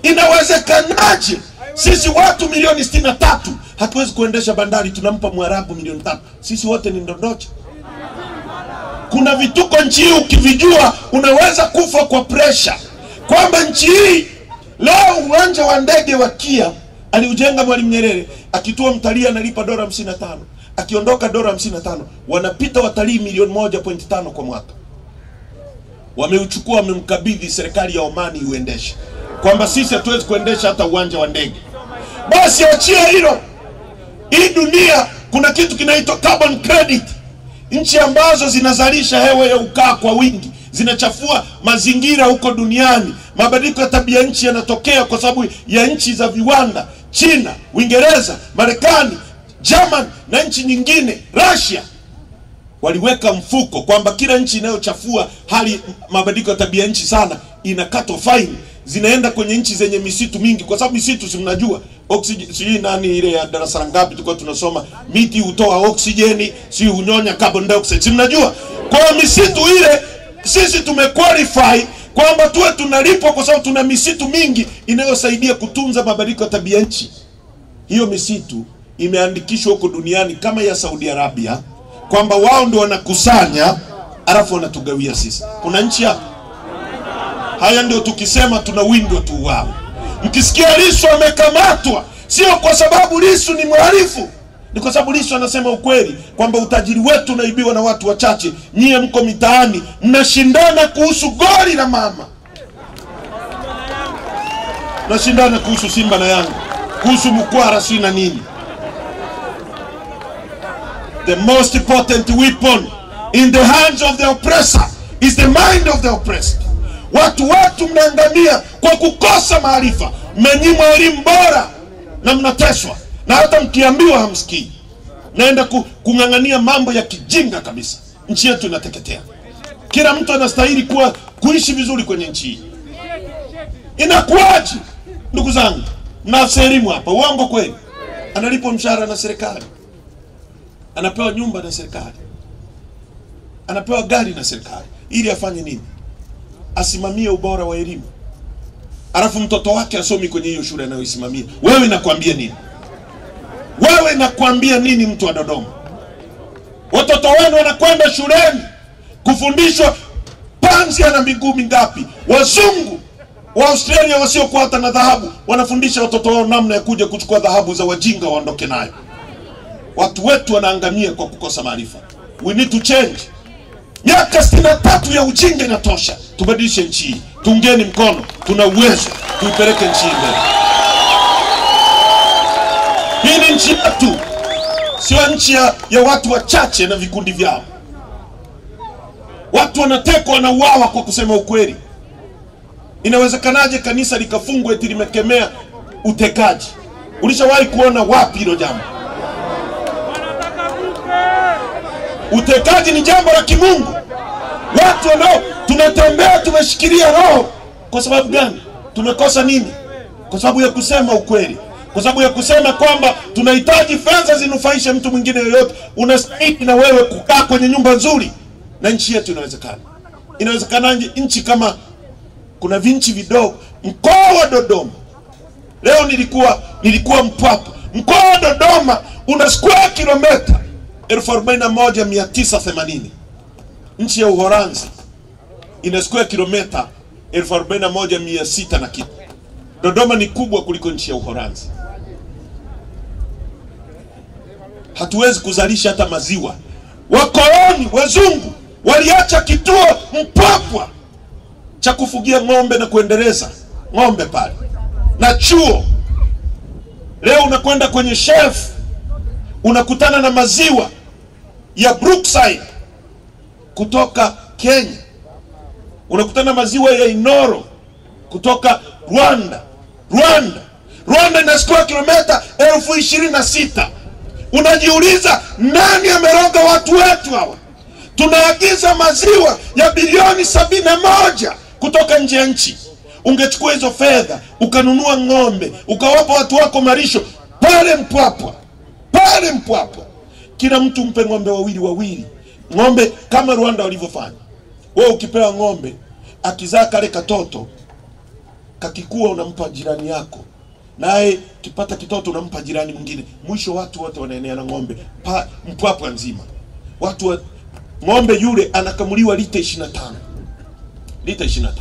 Inawezekanaje sisi watu 63,000 hatuwezi kuendesha bandari, tunampa Mwarabu 3,000,000? Sisi wote ni ndondocha. Kuna vituko nchi hii ukivijua unaweza kufa kwa pressure. Kwamba nchi hii leo uwanja wa ndege wa Kia aliujenga Mwalimu Nyerere, akitua mtalii analipa $55, akiondoka $55, wanapita watalii 1.5 kwa mwaka. Wameuchukua, wamemkabidhi serikali ya Omani uendeshe, kwamba sisi hatuwezi kuendesha hata uwanja wa ndege. Basi achia hilo. Hii dunia kuna kitu kinaitwa carbon credit. Nchi ambazo zinazalisha hewa ya ukaa kwa wingi zinachafua mazingira huko duniani. Mabadiliko ya tabia nchi yanatokea kwa sababu ya nchi za viwanda. China, Uingereza, Marekani, German na nchi nyingine, Russia, waliweka mfuko kwamba kila nchi inayochafua hali mabadiliko ya tabia nchi sana inakatwa fine, zinaenda kwenye nchi zenye misitu mingi, kwa sababu misitu si mnajua oxygen, nani ile ya darasa ngapi tulikuwa tunasoma, miti hutoa oxygen, si hunyonya carbon dioxide, si mnajua. Kwa misitu ile sisi tumequalify kwamba tuwe tunalipwa kwa sababu tuna misitu mingi inayosaidia kutunza mabadiliko ya tabia nchi. Hiyo misitu imeandikishwa huko duniani kama ya Saudi Arabia, kwamba wao ndio wanakusanya alafu wanatugawia sisi. Kuna nchi hapa? Haya ndio tukisema tunawindwa tu wao. Mkisikia Lissu amekamatwa, sio kwa sababu Lissu ni mhalifu, ni kwa sababu Lissu anasema ukweli kwamba utajiri wetu unaibiwa na watu wachache. Nyie mko mitaani mnashindana kuhusu goli la mama, mnashindana kuhusu Simba na Yanga, kuhusu mkwara si na nini. The most important weapon in the hands of the oppressor is the mind of the oppressed. Watu mnaangamia kwa kukosa maarifa. Mmenyimwa elimu bora na mnateswa, na hata mkiambiwa hamsikii. Naenda kungangania mambo ya kijinga kabisa. Nchi yetu inateketea. Kila mtu anastahili kuishi vizuri kwenye nchi hii. Inakuaje ndugu zangu? Na elimu hapa uongo kweli? Analipwa mshahara na serikali, anapewa nyumba na serikali, anapewa gari na serikali, ili afanye nini? Asimamie ubora wa elimu. Alafu mtoto wake asomi kwenye hiyo shule anayoisimamia. Wewe nakwambia nini? Wewe nakwambia nini mtu wa Dodoma? Watoto wenu wanakwenda shuleni kufundishwa panzi na miguu mingapi. Wazungu wa Australia wasiokuwa hata na dhahabu wanafundisha watoto wao namna ya kuja kuchukua dhahabu za wajinga waondoke nayo. Watu wetu wanaangamia kwa kukosa maarifa. We need to change. Miaka 63 ya ujinga inatosha. Tubadilishe nchi hii. Tungeni mkono. Tuna uwezo. Tuipeleke nchi mbele. Hii ni nchi yetu. Sio nchi ya watu wachache na vikundi vyao. Watu wanatekwa, wanauawa kwa kusema ukweli. Inawezekanaje kanisa likafungwa eti limekemea utekaji? Ulishawahi kuona wapi hilo jambo? Utekaji ni jambo la kimungu. Watu wanao tunatembea tumeshikilia roho. Kwa sababu gani? Tumekosa nini? Kwa sababu ya kusema ukweli. Kwa sababu ya kusema kwamba tunahitaji fedha zinufaishe mtu mwingine yoyote. Unastahili na wewe kukaa kwenye nyumba nzuri. Na nchi yetu inawezekana. Inawezekanaje nchi kama kuna vinchi vidogo? Mkoa wa Dodoma. Leo nilikuwa Mpwapwa. Mkoa wa Dodoma una square kilomita 41,980. Nchi ya Uholanzi ina square kilomita 41,600 na kitu. Dodoma ni kubwa kuliko nchi ya Uholanzi. Hatuwezi kuzalisha hata maziwa. Wakoloni wazungu waliacha kituo Mpwapwa cha kufugia ng'ombe na kuendeleza ng'ombe pale na chuo. Leo unakwenda kwenye chef unakutana na maziwa ya Brookside kutoka Kenya. Unakutana maziwa ya Inoro kutoka Rwanda. Rwanda ina square kilomita 26,000. Unajiuliza nani ameroga watu wetu hawa? Tunaagiza maziwa ya bilioni 71 kutoka nje ya nchi. Ungechukua hizo fedha ukanunua ng'ombe, ukawapa watu wako marisho pale Mpwapwa. Kila mtu mpe ng'ombe wawili. Ng'ombe kama Rwanda walivyofanya. Wewe ukipewa ng'ombe akizaa kale katoto kakikua unampa jirani yako. Naye kipata kitoto unampa jirani mwingine. Mwisho watu wote wanaenea na ng'ombe Mpwapwa nzima. Ng'ombe yule anakamuliwa lita 25. Lita 25.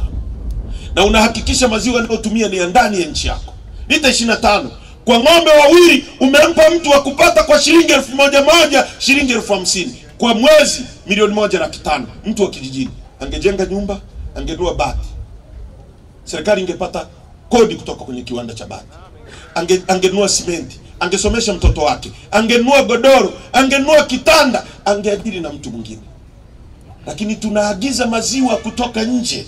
Na unahakikisha maziwa anayotumia ni ya ndani ya nchi yako. Lita 25. Kwa ng'ombe wawili umempa mtu wa kupata kwa shilingi 1,000, shilingi 50,000. Kwa mwezi 1,500,000. Mtu wa kijijini angejenga nyumba, angenunua bati. Serikali ingepata kodi kutoka kwenye kiwanda cha bati. Angenunua simenti, angesomesha mtoto wake, angenunua godoro, angenunua kitanda, angeajiri na mtu mwingine. Lakini tunaagiza maziwa kutoka nje.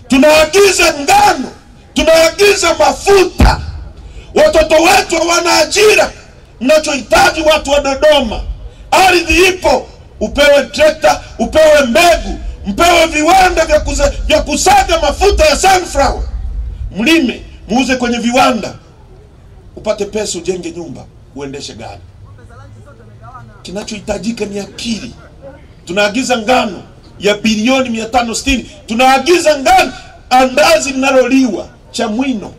Tunaagiza ngano, tunaagiza mafuta. Watoto wetu hawana ajira. Mnachohitaji watu wa Dodoma, ardhi ipo, upewe trekta, upewe mbegu, mpewe viwanda vya kusaga mafuta ya sunflower. Mlime, muuze kwenye viwanda. Upate pesa ujenge nyumba, uendeshe gari. Kinachohitajika ni akili. Tunaagiza ngano ya bilioni 560. Tunaagiza ngano, andazi linaloliwa Chamwino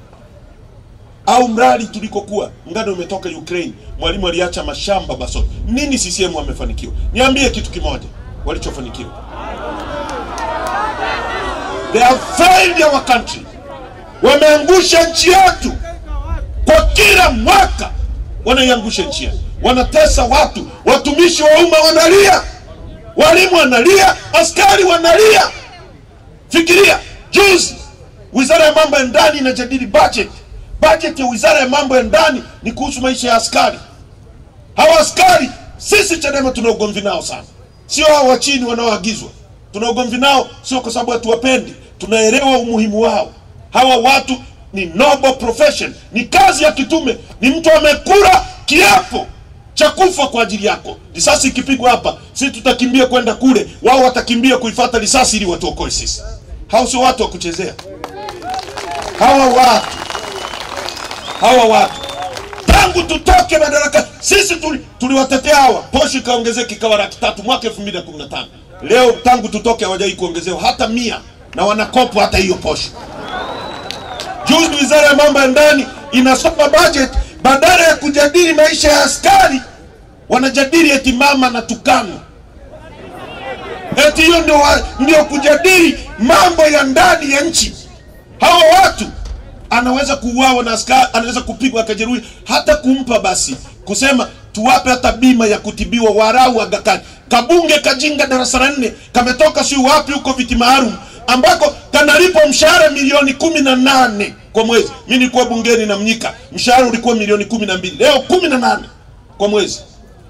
au Mrali tulikokuwa. Ngano umetoka Ukraine. Mwalimu aliacha mashamba Basot. Nini CCM wamefanikiwa? Niambie kitu kimoja walichofanikiwa. They have failed our country. Wameangusha nchi yetu. Kwa kila mwaka wanaiangusha nchi yetu. Wanatesa watu, watumishi wa umma wanalia, walimu wanalia, askari wanalia. Fikiria, juzi Wizara ya Mambo ya Ndani inajadili budget. Budget ya Wizara ya Mambo ya Ndani ni kuhusu maisha ya askari. Hawa askari sisi Chadema tuna ugomvi nao sana. Sio hao wa chini wanaoagizwa. Tuna ugomvi nao sio kwa sababu hatuwapendi, tunaelewa umuhimu wao. Hawa watu ni noble profession, ni kazi ya kitume, ni mtu amekula kiapo cha kufa kwa ajili yako. Risasi ikipigwa hapa, sisi tutakimbia kwenda kule, wao watakimbia kuifuata risasi ili watuokoe sisi. Hao sio watu wa kuchezea. Hawa watu tangu tutoke madaraka sisi tuliwatetea hawa. Posho kaongezeka ikawa 300,000 mwaka 2015. Leo tangu tutoke hawajai kuongezewa hata 100 na wanakopa hata hiyo posho. Juzi Wizara ya Mambo ya Ndani inasoma budget, badala ya kujadili maisha ya askari wanajadili eti mama na tukano. Eti hiyo ndio kujadili mambo ya ndani ya nchi. Hao watu anaweza kuuawa na askari, anaweza kupigwa akajeruhi, hata kumpa basi kusema tuwape hata bima ya kutibiwa warau Aga Khan. Kabunge kajinga darasa la 4 kametoka si wapi huko viti maalum ambako kanalipo mshahara milioni 18 kwa mwezi. Mimi nilikuwa bungeni na Mnyika, mshahara ulikuwa milioni 12, leo 18 kwa mwezi.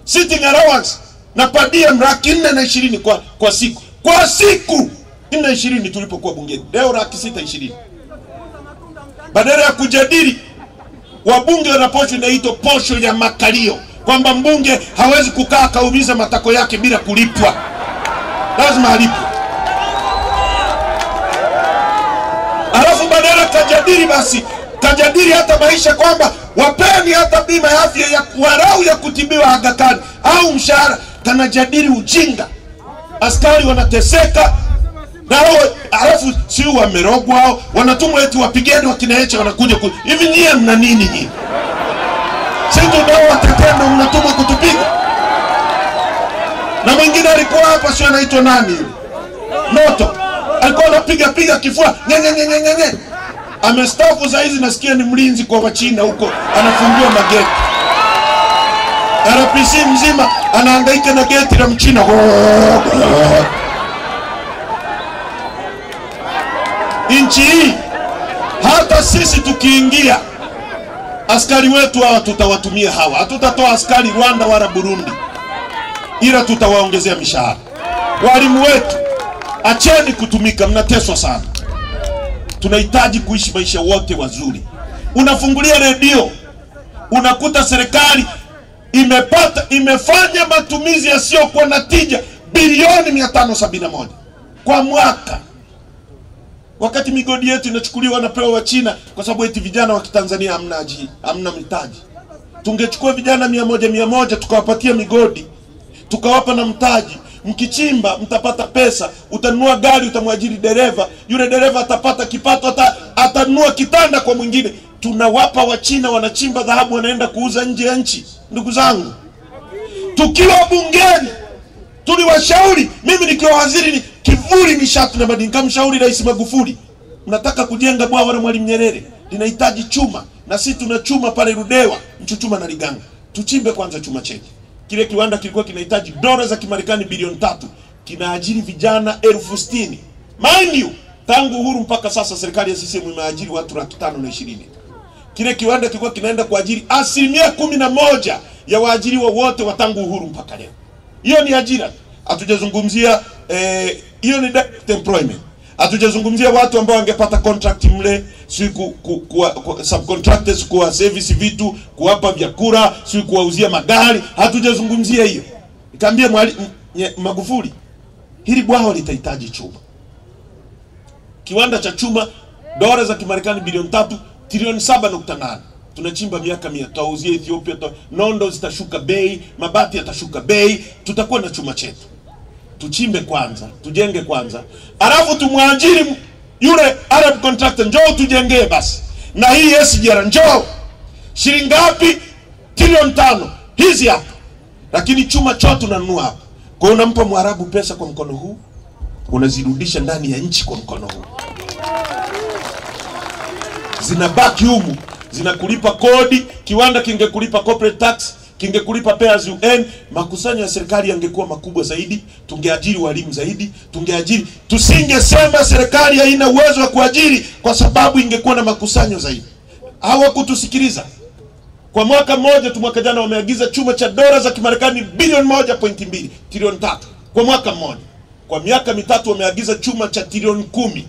Sitting allowance na padia laki 420 kwa siku. Kwa siku 420 tulipokuwa bungeni. Leo laki 620. Badala ya kujadili wabunge wana posho inaitwa posho ya makalio, kwamba mbunge hawezi kukaa kaumiza matako yake bila kulipwa. Lazima alipwe. Alafu badala kajadili basi, kajadili hata maisha kwamba wapeni hata bima ya afya ya warau ya kutibiwa Aga Khan au mshahara, kanajadili ujinga. Askari wanateseka. Na alafu si wamerogwa hao, wanatumwa eti wapigeni wakinaecha wanakuja hivi nyie mna nini nyie? Sisi ndio watetendo mnatumwa kutupiga. Na mwingine alikuwa hapa sio anaitwa nani? Noto. Alikuwa anapiga kifua. Nye. Amestaafu saa hizi nasikia ni mlinzi kwa Wachina huko, anafungua mageti. RPC mzima anahangaika na geti la Mchina. Nchi hii hata sisi tukiingia, askari wetu hawa tutawatumia hawa. Hatutatoa askari Rwanda wala Burundi, ila tutawaongezea mishahara. Walimu wetu, acheni kutumika, mnateswa sana. Tunahitaji kuishi maisha wote wazuri. Unafungulia redio, unakuta serikali imefanya matumizi yasiyokuwa na tija bilioni 571 kwa mwaka. Wakati migodi yetu inachukuliwa na pewa Wachina kwa sababu eti vijana wa Kitanzania hamna mtaji. Tungechukua vijana 100 tukawapatia migodi, tukawapa na mtaji. Mkichimba mtapata pesa, utanunua gari, utamwajiri dereva, yule dereva atapata kipato, atanunua kitanda kwa mwingine. Tunawapa Wachina wanachimba dhahabu wanaenda kuuza nje ya nchi. Ndugu zangu, tukiwa bungeni tuliwashauri, mimi nikiwa waziri ni kivuli nishati na madini, kamshauri Rais Magufuli, mnataka kujenga bwawa la Mwalimu Nyerere, linahitaji chuma, na sisi tuna chuma pale Ludewa, Mchuchuma na Liganga. Tuchimbe kwanza chuma chetu. Kile kiwanda kilikuwa kinahitaji dola za Kimarekani bilioni 3, kinaajiri vijana 60,000. Mind you, tangu uhuru mpaka sasa serikali ya CCM imeajiri watu 520,000. Kile kiwanda kilikuwa kinaenda kuajiri 11% ya waajiriwa wote wa tangu uhuru mpaka leo. Hiyo ni ajira. Hatujazungumzia hiyo ni direct employment. Hatujazungumzia watu ambao wangepata contract mle, si subcontractors kwa service vitu, kuwapa vyakula, si kuwauzia magari. Hatujazungumzia hiyo. Nikamwambia Mwalimu Magufuli, hili bwawa litahitaji chuma. Kiwanda cha chuma dola za Kimarekani bilioni 3, trilioni 7.8. Tunachimba miaka 100, tutauzia Ethiopia, nondo zitashuka bei, mabati yatashuka bei, tutakuwa na chuma chetu. Tuchimbe kwanza, tujenge kwanza. Alafu tumwajiri yule Arab contractor, njoo tujengee basi. Na hii SGR njoo. Shilingi ngapi? Trilioni 5. Hizi hapa. Lakini chuma chote tunanunua hapa. Kwa hiyo unampa Mwarabu pesa kwa mkono huu, unazirudisha ndani ya nchi kwa mkono huu. Zinabaki humu, zinakulipa kodi, kiwanda kingekulipa corporate tax, kingekulipa pay as you earn, makusanyo ya serikali yangekuwa makubwa zaidi, tungeajiri walimu zaidi, tusingesema serikali haina uwezo wa kuajiri kwa sababu ingekuwa na makusanyo zaidi. Hawakutusikiliza. Kwa mwaka mmoja tu, mwaka jana wameagiza chuma cha dola za Kimarekani bilioni 1.2, trilioni 3 kwa mwaka mmoja. Kwa miaka mitatu wameagiza chuma cha trilioni 10.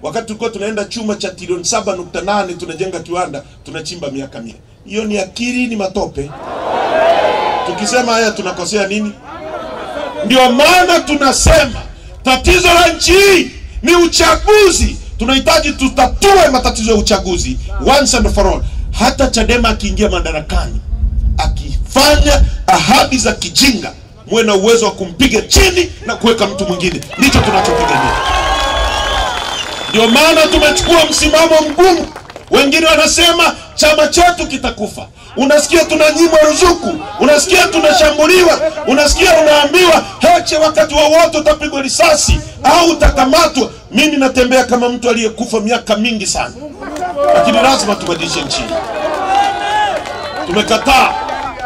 Wakati tulikuwa tunaenda chuma cha trilioni 7.8 tunajenga kiwanda, tunachimba miaka 100. Hiyo ni akili, ni matope. Tukisema haya tunakosea nini? Ndio maana tunasema tatizo la nchi hii ni uchaguzi. Tunahitaji tutatue matatizo ya uchaguzi once and for all. Hata Chadema akiingia madarakani, akifanya ahadi za kijinga, muwe na uwezo wa kumpiga chini na kuweka mtu mwingine. Ndicho tunachopigania. Ndio maana tumechukua msimamo mgumu. Wengine wanasema chama chetu kitakufa, unasikia tunanyimwa ruzuku, unasikia tunashambuliwa, unasikia unaambiwa heche wakati wowote utapigwa risasi au utakamatwa. Mimi natembea kama mtu aliyekufa miaka mingi sana. Lakini lazima tubadilishe nchi. Tumekataa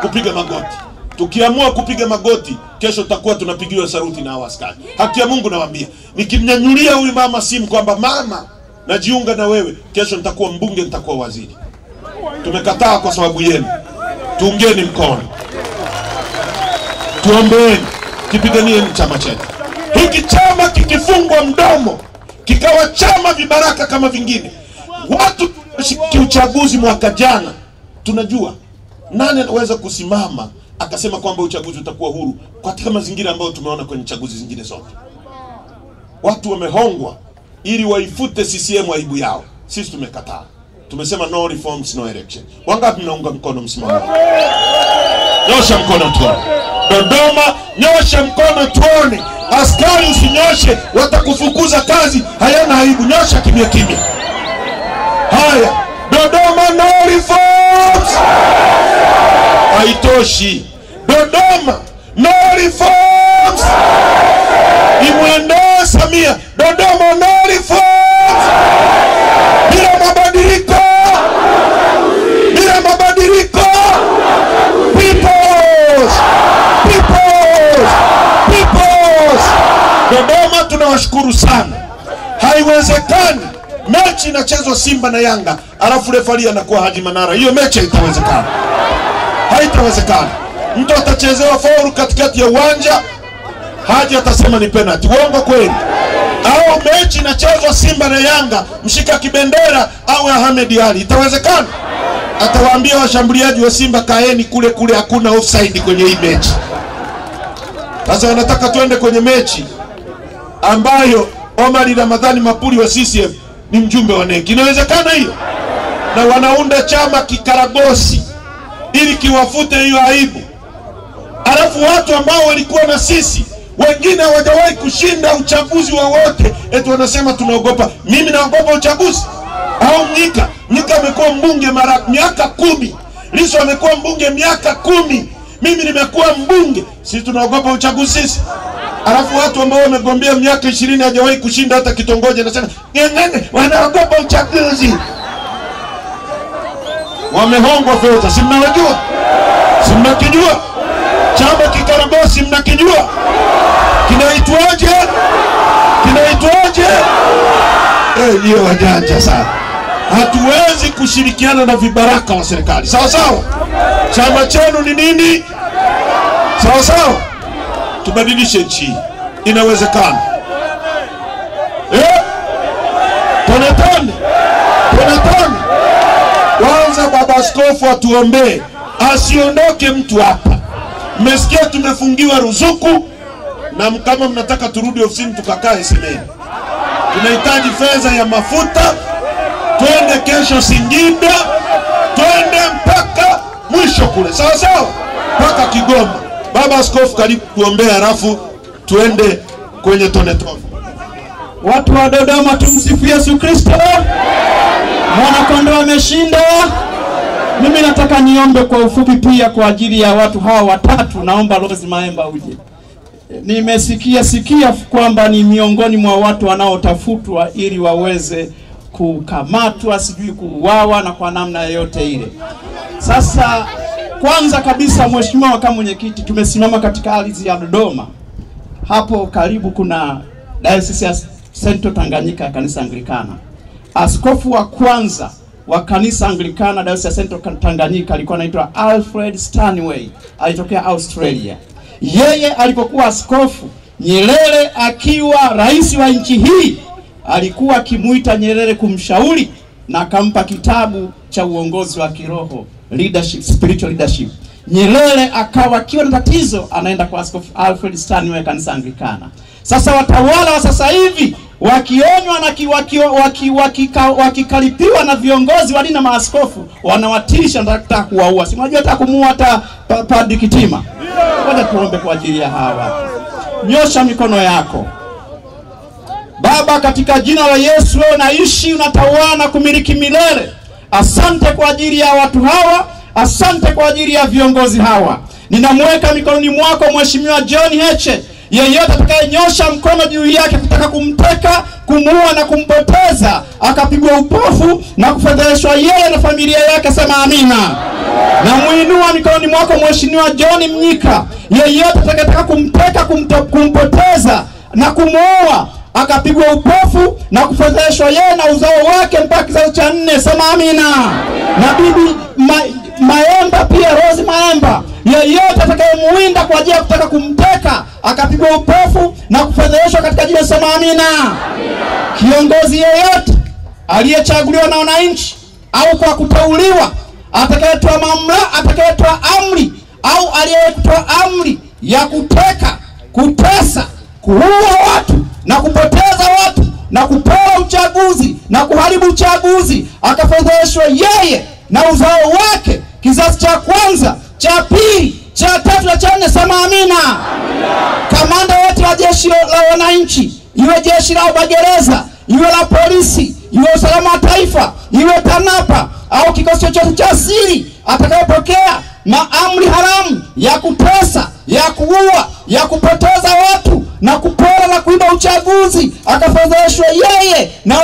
kupiga magoti. Tukiamua kupiga magoti, kesho tutakuwa tunapigiwa saruti na hao askari. Haki ya Mungu nawaambia, nikimnyanyulia huyu mama simu kwamba mama najiunga na wewe, kesho nitakuwa mbunge, nitakuwa waziri. Tumekataa kwa sababu yenu. Tuungeni mkono, tuombeeni, kipiganieni chama chetu. Hiki chama kikifungwa mdomo, kikawa chama vibaraka kama vingine, watu kiuchaguzi mwaka jana, tunajua nani anaweza kusimama akasema kwamba uchaguzi utakuwa huru katika mazingira ambayo tumeona kwenye chaguzi zingine zote. Watu wamehongwa ili waifute CCM aibu yao. Sisi tumekataa. Tumesema no reforms, no election. Wangapi mnaunga mkono msimamo? Nyosha mkono tuone. Dodoma, nyosha mkono tuone. Askari usinyoshe, watakufukuza kazi, hayana aibu. Nyosha kimya kimya. Haya, Dodoma no reforms. Haitoshi. Dodoma no reforms. Imwende Samia, Dodoma no reforms. Bila mabadiliko, bila mabadiliko. Peoples. Dodoma tunawashukuru sana. Haiwezekani mechi inachezwa Simba na Yanga alafu refari anakuwa Haji Manara. Hiyo mechi haitawezekana. Haitawezekana. Mtu atachezewa faulu katikati ya uwanja, Haji atasema ni penalty. Uongo kweli? Au mechi inachezwa Simba na Yanga, mshika kibendera au Ahmed Ali, itawezekana? Atawaambia washambuliaji wa Simba kaeni kule kule, hakuna offside kwenye hii mechi. Sasa wanataka tuende kwenye mechi ambayo Omar Ramadhani Mapuri wa CCM ni mjumbe wa NEC. Inawezekana hiyo? Na wanaunda chama kikaragosi ili kiwafute hiyo aibu. Alafu watu ambao walikuwa na sisi, wengine hawajawahi kushinda uchaguzi wowote, eti wanasema tunaogopa. Mimi naogopa uchaguzi? Au Mnyika amekuwa mbunge miaka 10. Lissu amekuwa mbunge miaka 10. Mimi nimekuwa mbunge. Sisi tunaogopa uchaguzi sisi? Alafu watu ambao wamegombea miaka 20 hajawahi kushinda hata kitongoji nasema ngenge wanaogopa uchaguzi. Wamehongwa fedha, si mnawajua? Si mnakijua? Chama kikaragosi mnakijua? Kinaitwaje? Kinaitwaje? Hiyo wajanja sana. Hatuwezi kushirikiana na vibaraka wa serikali. Sawa sawa? Chama chenu ni nini? Sawa sawa? Tubadilishe nchi. Inawezekana. Tonetone. Kwanza baba askofu atuombee asiondoke mtu hapa. Mmesikia tumefungiwa ruzuku, na kama mnataka turudi ofisini tukakae semeni. Tunahitaji fedha ya mafuta. Twende kesho Singida, twende mpaka mwisho kule. Sawa sawa? Mpaka Kigoma. Baba askofu karibu tuombea, alafu tuende kwenye Tonetone. Watu wa Dodoma, tumsifu Yesu Kristo. Mwana kondoo ameshinda. Mimi nataka niombe kwa ufupi pia kwa ajili ya watu hawa watatu. Naomba Rose Maemba uje. Nimesikia kwamba ni miongoni mwa watu wanaotafutwa ili waweze kukamatwa, sijui kuuawa na kwa namna yoyote ile. Sasa kwanza kabisa, mheshimiwa makamu mwenyekiti, tumesimama katika ardhi ya Dodoma. Hapo karibu kuna Diocese ya Central Tanganyika ya Kanisa Anglikana. Askofu wa kwanza wa Kanisa Anglikana Diocese ya Central Tanganyika alikuwa anaitwa Alfred Stanway, alitokea Australia. Yeye alipokuwa askofu, Nyerere akiwa rais wa nchi hii alikuwa akimuita Nyerere kumshauri na akampa kitabu cha uongozi wa kiroho, leadership, spiritual leadership. Nyerere akawa kiwa na tatizo, anaenda kwa Askofu Alfred Stanway Kanisa Anglikana. Sasa watawala wa sasa hivi wakionywa na wakikalipiwa na viongozi wa dini na maaskofu, wanawatisha nataka kuwaua. Si unajua hata kumuua hata Padri Kitima. Ngoja tuombe kwa ajili ya hawa. Nyosha mikono yako. Baba, katika jina la Yesu, wewe unaishi, unatawala na kumiliki milele. Asante kwa ajili ya watu hawa. Asante kwa ajili ya viongozi hawa. Ninamweka mikononi mwako Mheshimiwa John Heche. Yeyote atakayenyosha mkono juu yake kutaka kumteka, kumuua na kumpoteza, akapigwa upofu na kufedheshwa yeye na familia yake, sema amina. Na muinua mikononi mwako Mheshimiwa John Mnyika. Yeyote atakayetaka kumteka, kumpoteza na kumuua, akapigwa upofu na kufedheshwa yeye na uzao wake mpaka kizazi cha 4, sema amina. Na bibi Maemba pia, Rose Maemba, yeyote atakayemuinda kwa ajili ya kutaka kumteka, akapigwa upofu na kufedheshwa katika jina, sema amina. Kiongozi yeyote aliyechaguliwa na wananchi au kwa kuteuliwa, atakayetoa mamlaka, atakayetoa amri au aliyetoa amri ya kuteka, kutesa, kuua watu na kupoteza watu na kupora uchaguzi na kuharibu uchaguzi, akafedheshwa yeye na uzao wake kizazi cha kwanza, cha pili, cha 3 na cha 4, sema amina. Kamanda wote wa jeshi la wananchi, iwe jeshi la magereza, iwe la polisi, iwe usalama wa taifa, iwe TANAPA au kikosi chochote cha siri, atakayepokea maamri haramu ya kutesa, ya kuua, ya kupoteza watu na kupora na kuiba uchaguzi, akafedheshwa yeye na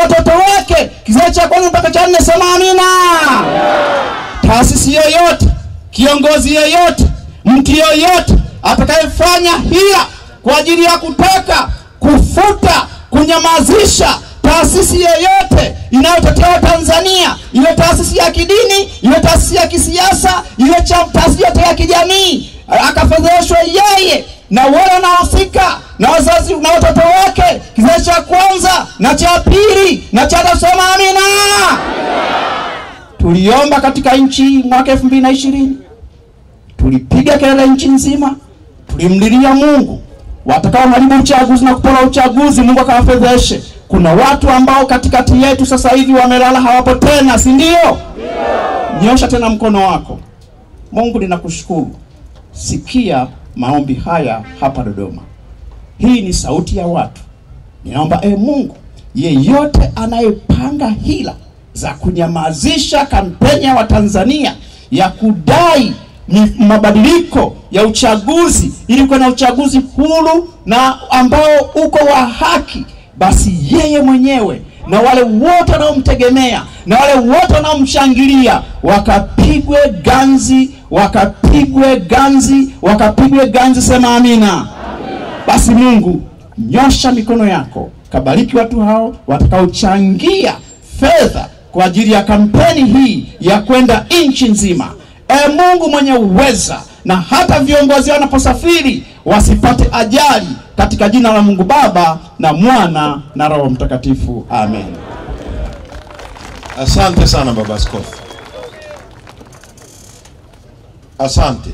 watoto wake kizazi cha kwanza mpaka cha 4, sema amina. Taasisi yoyote, kiongozi yoyote, mtu yoyote atakayefanya hila kwa ajili ya kutaka kufuta, kunyamazisha taasisi yoyote inayotetea Tanzania, iwe taasisi ya kidini, iwe taasisi ya kisiasa, iwe taasisi ya kijamii, akafedheshwa yeye na wale wanaohusika na wazazi na watoto wake kizazi cha kwanza na cha pili na cha 3, sema amina. Tuliomba katika nchi mwaka 2020. Tulipiga kelele nchi nzima. Tulimlilia Mungu. Watakao haribu uchaguzi na kupora uchaguzi, Mungu akawafedheshe. Kuna watu ambao katikati yetu sasa hivi wamelala, hawapo tena, si ndio? Nyosha tena mkono wako. Mungu, ninakushukuru. Sikia maombi haya hapa Dodoma. Hii ni sauti ya watu. Ninaomba Mungu, yeyote anayepanga hila za kunyamazisha kampeni ya Watanzania ya kudai mabadiliko ya uchaguzi ili kuwe na uchaguzi huru na ambao uko wa haki, basi yeye mwenyewe na wale wote wanaomtegemea na wale wote wanaomshangilia wakapigwe ganzi, wakapigwe ganzi, wakapigwe ganzi, sema amina. Basi Mungu, nyosha mikono yako, kabariki watu hao watakaochangia fedha kwa ajili ya kampeni hii ya kwenda nchi nzima. Mungu mwenye uweza, na hata viongozi wanaposafiri wasipate ajali, katika jina la Mungu Baba na Mwana na Roho Mtakatifu, amen. Asante sana Baba Askofu. Asante.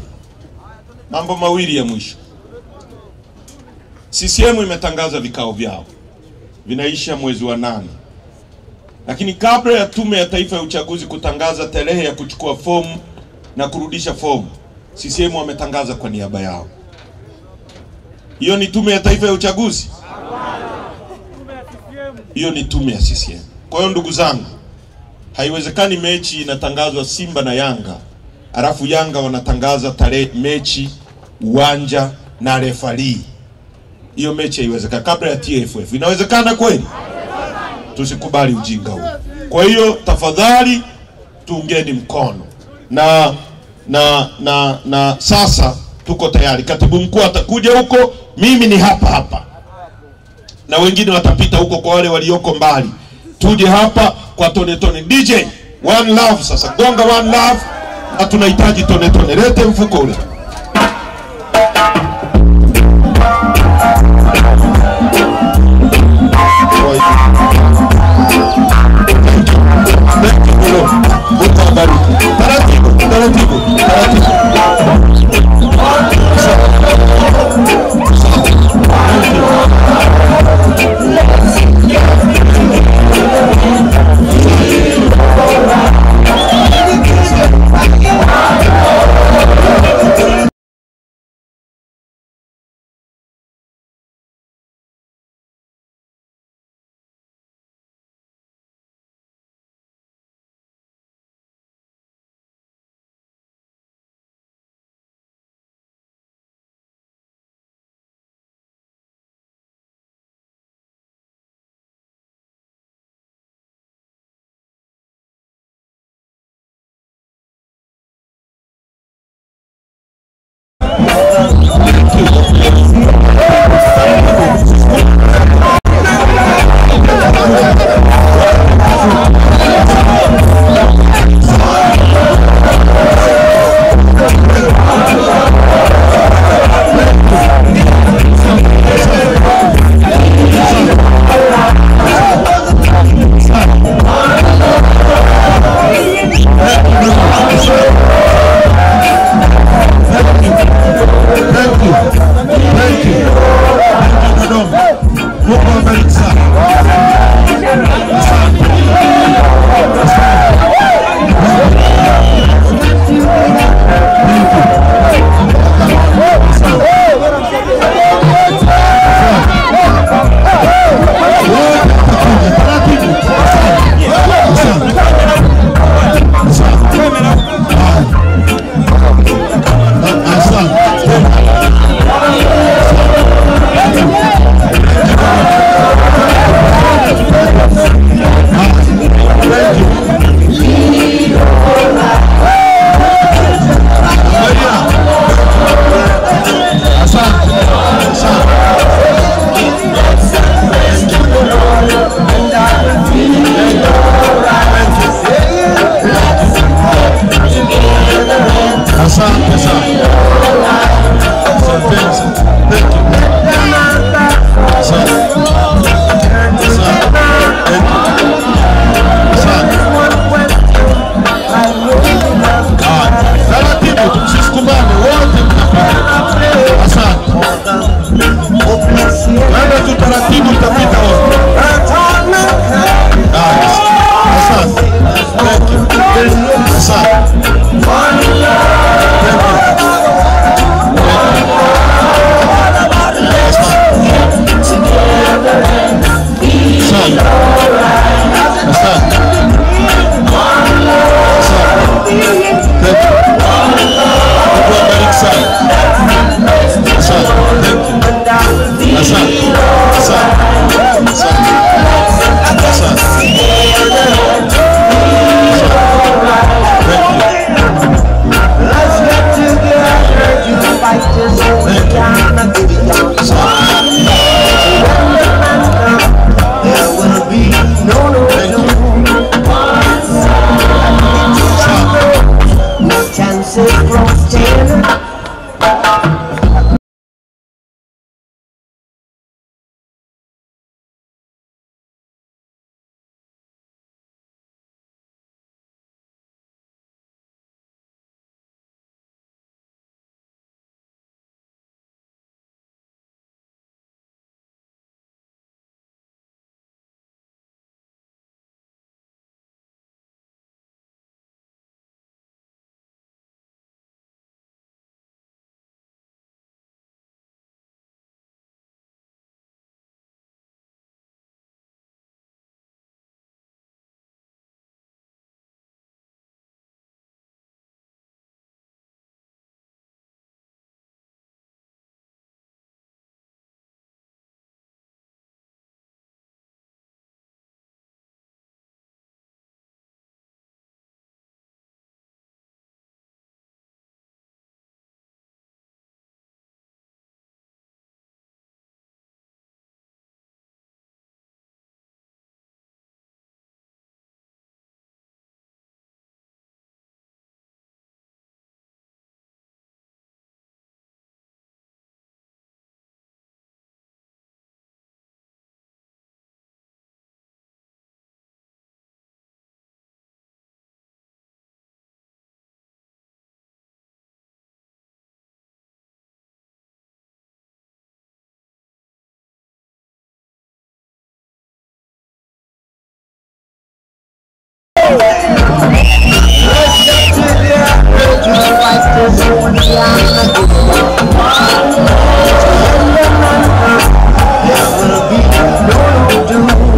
Mambo mawili ya mwisho. CCM imetangaza vikao vyao, vinaisha mwezi wa 8. Lakini kabla ya Tume ya Taifa ya Uchaguzi kutangaza tarehe ya kuchukua fomu na kurudisha fomu, CCM wametangaza kwa niaba yao. Hiyo ni Tume ya Taifa ya Uchaguzi? Hiyo ni tume ya CCM. Kwa hiyo ndugu zangu, haiwezekani mechi inatangazwa Simba na Yanga, alafu Yanga wanatangaza tarehe, mechi, uwanja na refari. Hiyo mechi haiwezekani kabla ya TFF. Inawezekana kweli? Tusikubali ujinga huu. Kwa hiyo tafadhali tuungeni mkono. Na sasa tuko tayari. Katibu mkuu atakuja huko, mimi ni hapa. Na wengine watapita huko kwa wale walioko mbali. Tuje hapa kwa tone. DJ, one love sasa. Gonga one love. Na tunahitaji tone. Lete mfuko ule. Taratibu.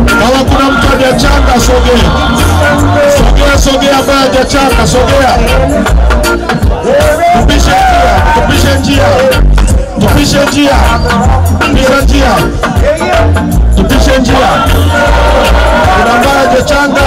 Kama kuna mtu hajachanga sogea. Sogea ambaye hajachanga sogea. Tupishe njia. Kuna ambaye hajachanga.